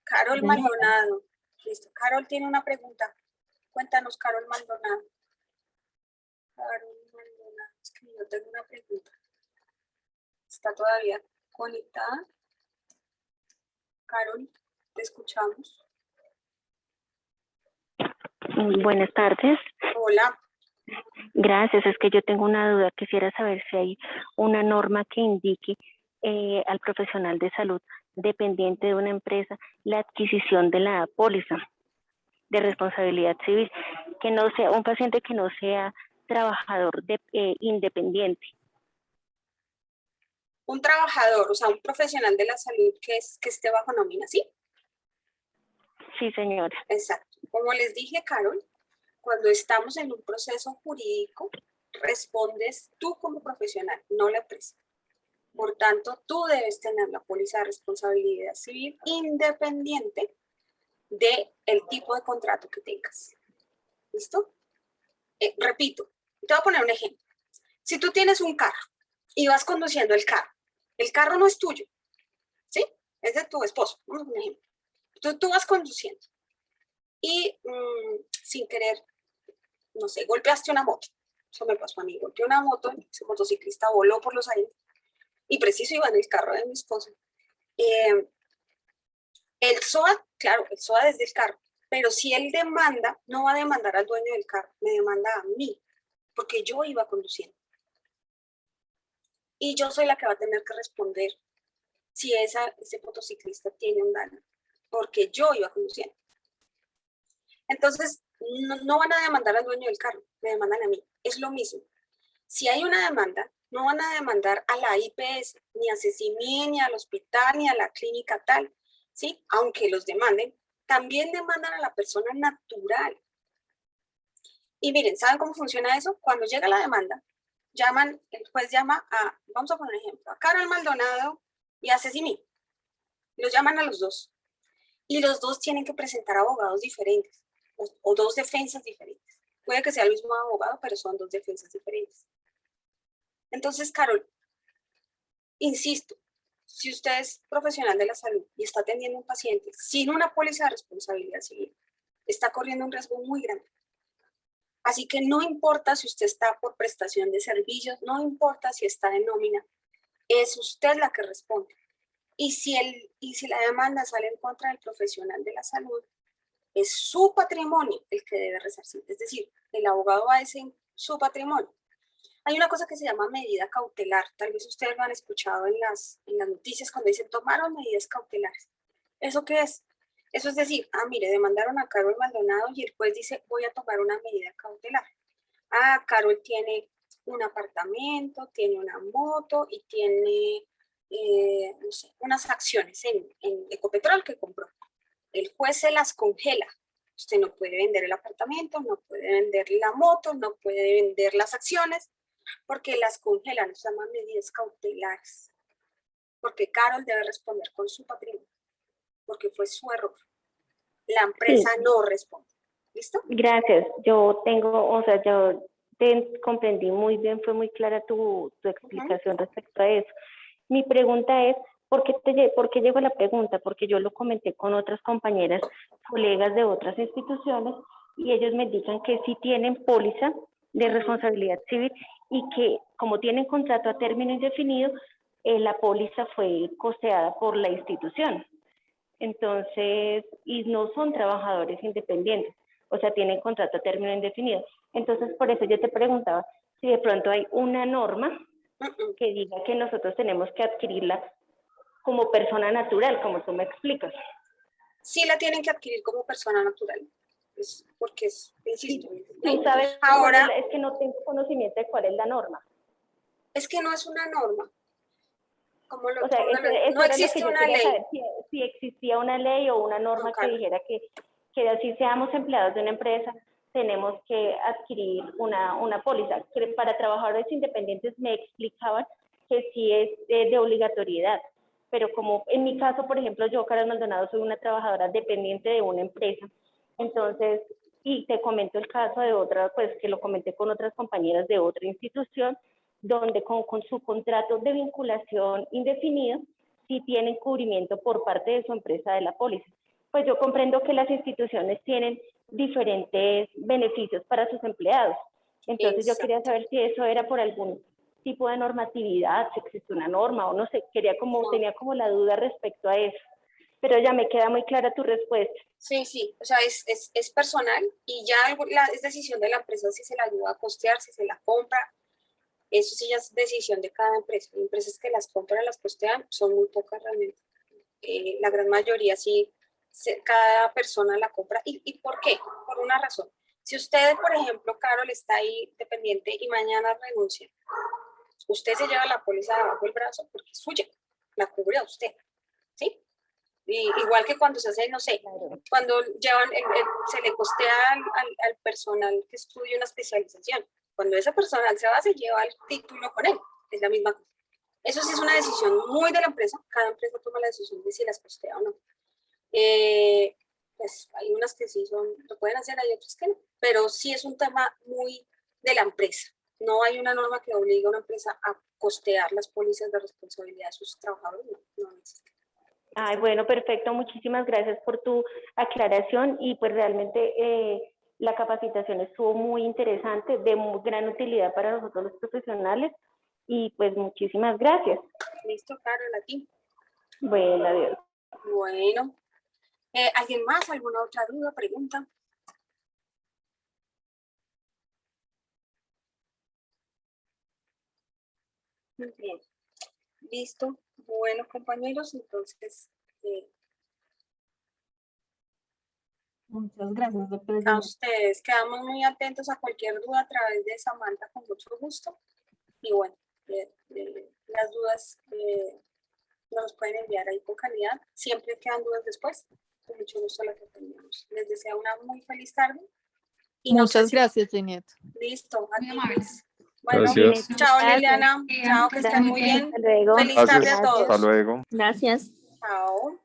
Carol Maldonado, listo, Carol tiene una pregunta. Cuéntanos, Carol Maldonado. Carol Maldonado, es que yo tengo una pregunta. ¿Está todavía conectada? Carol, te escuchamos. Buenas tardes. Hola. Gracias. Es que yo tengo una duda. Quisiera saber si hay una norma que indique al profesional de salud dependiente de una empresa la adquisición de la póliza de responsabilidad civil, que no sea un paciente que no sea trabajador independiente. Un trabajador, o sea, un profesional de la salud que esté bajo nómina, ¿sí? Sí, señora. Exacto. Como les dije, Carol, cuando estamos en un proceso jurídico, respondes tú como profesional, no la empresa. Por tanto, tú debes tener la póliza de responsabilidad civil independiente del tipo de contrato que tengas. ¿Listo? Repito, te voy a poner un ejemplo. Si tú tienes un carro y vas conduciendo el carro no es tuyo, ¿sí? Es de tu esposo, vamos a un ejemplo. Tú vas conduciendo y sin querer, no sé, golpeaste una moto. Eso me pasó a mí, golpeé una moto, ese motociclista voló por los aires y preciso iba en el carro de mi esposa. El SOA, claro, el SOA es del carro, pero si él demanda, no va a demandar al dueño del carro, me demanda a mí, porque yo iba conduciendo. Y yo soy la que va a tener que responder si ese motociclista tiene un daño, porque yo iba conduciendo. Entonces, no van a demandar al dueño del carro, me demandan a mí. Es lo mismo. Si hay una demanda, no van a demandar a la IPS, ni a CECIMI, ni al hospital, ni a la clínica tal, ¿sí? Aunque los demanden, también demandan a la persona natural. Y miren, ¿saben cómo funciona eso? Cuando llega la demanda, el juez llama a, vamos a poner un ejemplo, a Carol Maldonado y a CECIMI. Los llaman a los dos. Y los dos tienen que presentar abogados diferentes o dos defensas diferentes. Puede que sea el mismo abogado, pero son dos defensas diferentes. Entonces, Carol, insisto, si usted es profesional de la salud y está atendiendo a un paciente sin una póliza de responsabilidad civil, está corriendo un riesgo muy grande. Así que no importa si usted está por prestación de servicios, no importa si está en nómina, es usted la que responde. Y si la demanda sale en contra del profesional de la salud, es su patrimonio el que debe resarcir. Es decir, el abogado va a decir su patrimonio. Hay una cosa que se llama medida cautelar. Tal vez ustedes lo han escuchado en las noticias cuando dicen tomaron medidas cautelares. ¿Eso qué es? Eso es decir, mire, demandaron a Carol Maldonado y el juez dice, voy a tomar una medida cautelar. Carol tiene un apartamento, tiene una moto y tiene, no sé, unas acciones en Ecopetrol que compró. El juez se las congela Usted no puede vender el apartamento, no puede vender la moto, no puede vender las acciones, porque las congelan, se llaman medidas cautelares. Porque Carol debe responder con su patrimonio, porque fue su error. La empresa no responde. ¿Listo? Gracias. Yo tengo, o sea, yo te comprendí muy bien, fue muy clara tu explicación respecto a eso. Mi pregunta es, ¿por qué llegó la pregunta? Porque yo lo comenté con otras compañeras, colegas de otras instituciones, y ellos me indican que sí tienen póliza de responsabilidad civil y que como tienen contrato a término indefinido, la póliza fue costeada por la institución. Entonces, y no son trabajadores independientes, o sea, tienen contrato a término indefinido. Entonces, por eso yo te preguntaba si de pronto hay una norma que diga que nosotros tenemos que adquirirla como persona natural, como tú me explicas. Sí la tienen que adquirir como persona natural, porque es, insisto. Tú sabes, ahora, es que no tengo conocimiento de cuál es la norma. Es que no es una norma. Como O sea, no existe una ley. Saber si existía una ley o una norma que dijera que así seamos empleados de una empresa, tenemos que adquirir una póliza. Que para trabajadores independientes me explicaban que sí es de obligatoriedad, pero como en mi caso, por ejemplo, yo, Carol Maldonado, soy una trabajadora dependiente de una empresa, entonces, y te comento el caso de otra, pues que lo comenté con otras compañeras de otra institución, donde con su contrato de vinculación indefinido, sí tienen cubrimiento por parte de su empresa de la póliza. Pues yo comprendo que las instituciones tienen diferentes beneficios para sus empleados. Entonces yo quería saber si eso era por algún tipo de normatividad, si existe una norma o no sé, tenía como la duda respecto a eso. Pero ya me queda muy clara tu respuesta. Sí, o sea, es personal y ya es decisión de la empresa si se la ayuda a costear, si se la compra. Eso sí ya es decisión de cada empresa. Hay empresas que las compran, las costean, son muy pocas realmente. La gran mayoría sí, cada persona la compra. ¿Y por qué? Por una razón. Si usted, por ejemplo, Carol, está ahí dependiente y mañana renuncia, usted se lleva la póliza debajo del brazo porque es suya, la cubre a usted, ¿sí? Igual que cuando se hace, no sé, cuando llevan, se le costea al personal que estudia una especialización. Cuando esa personal se va, se lleva el título con él. Es la misma cosa. Eso sí es una decisión muy de la empresa. Cada empresa toma la decisión de si las costea o no. Pues hay unas que sí lo pueden hacer, hay otras que no. Pero sí es un tema muy de la empresa. No hay una norma que obligue a una empresa a costear las pólizas de responsabilidad de sus trabajadores. No existe. Ay, bueno, perfecto. Muchísimas gracias por tu aclaración y pues realmente la capacitación estuvo muy interesante, de muy gran utilidad para nosotros los profesionales y pues muchísimas gracias. Listo, Carol, a ti. Bueno, adiós. Bueno, ¿alguien más? ¿Alguna otra duda, pregunta? Muy bien. Listo. Bueno, compañeros, entonces... Muchas gracias, doctora. A ustedes, quedamos muy atentos a cualquier duda a través de Samantha con mucho gusto. Y bueno, las dudas nos pueden enviar ahí con calidad. Siempre quedan dudas después. Con mucho gusto las atendemos. Les deseo una muy feliz tarde. Y Muchas gracias, Jeanette. Listo. Muy amables. Bueno, Gracias. chao Gracias. Liliana. Chao, que estén muy bien. Hasta luego. Feliz tarde a Gracias. todos. Hasta luego. Gracias. Chao.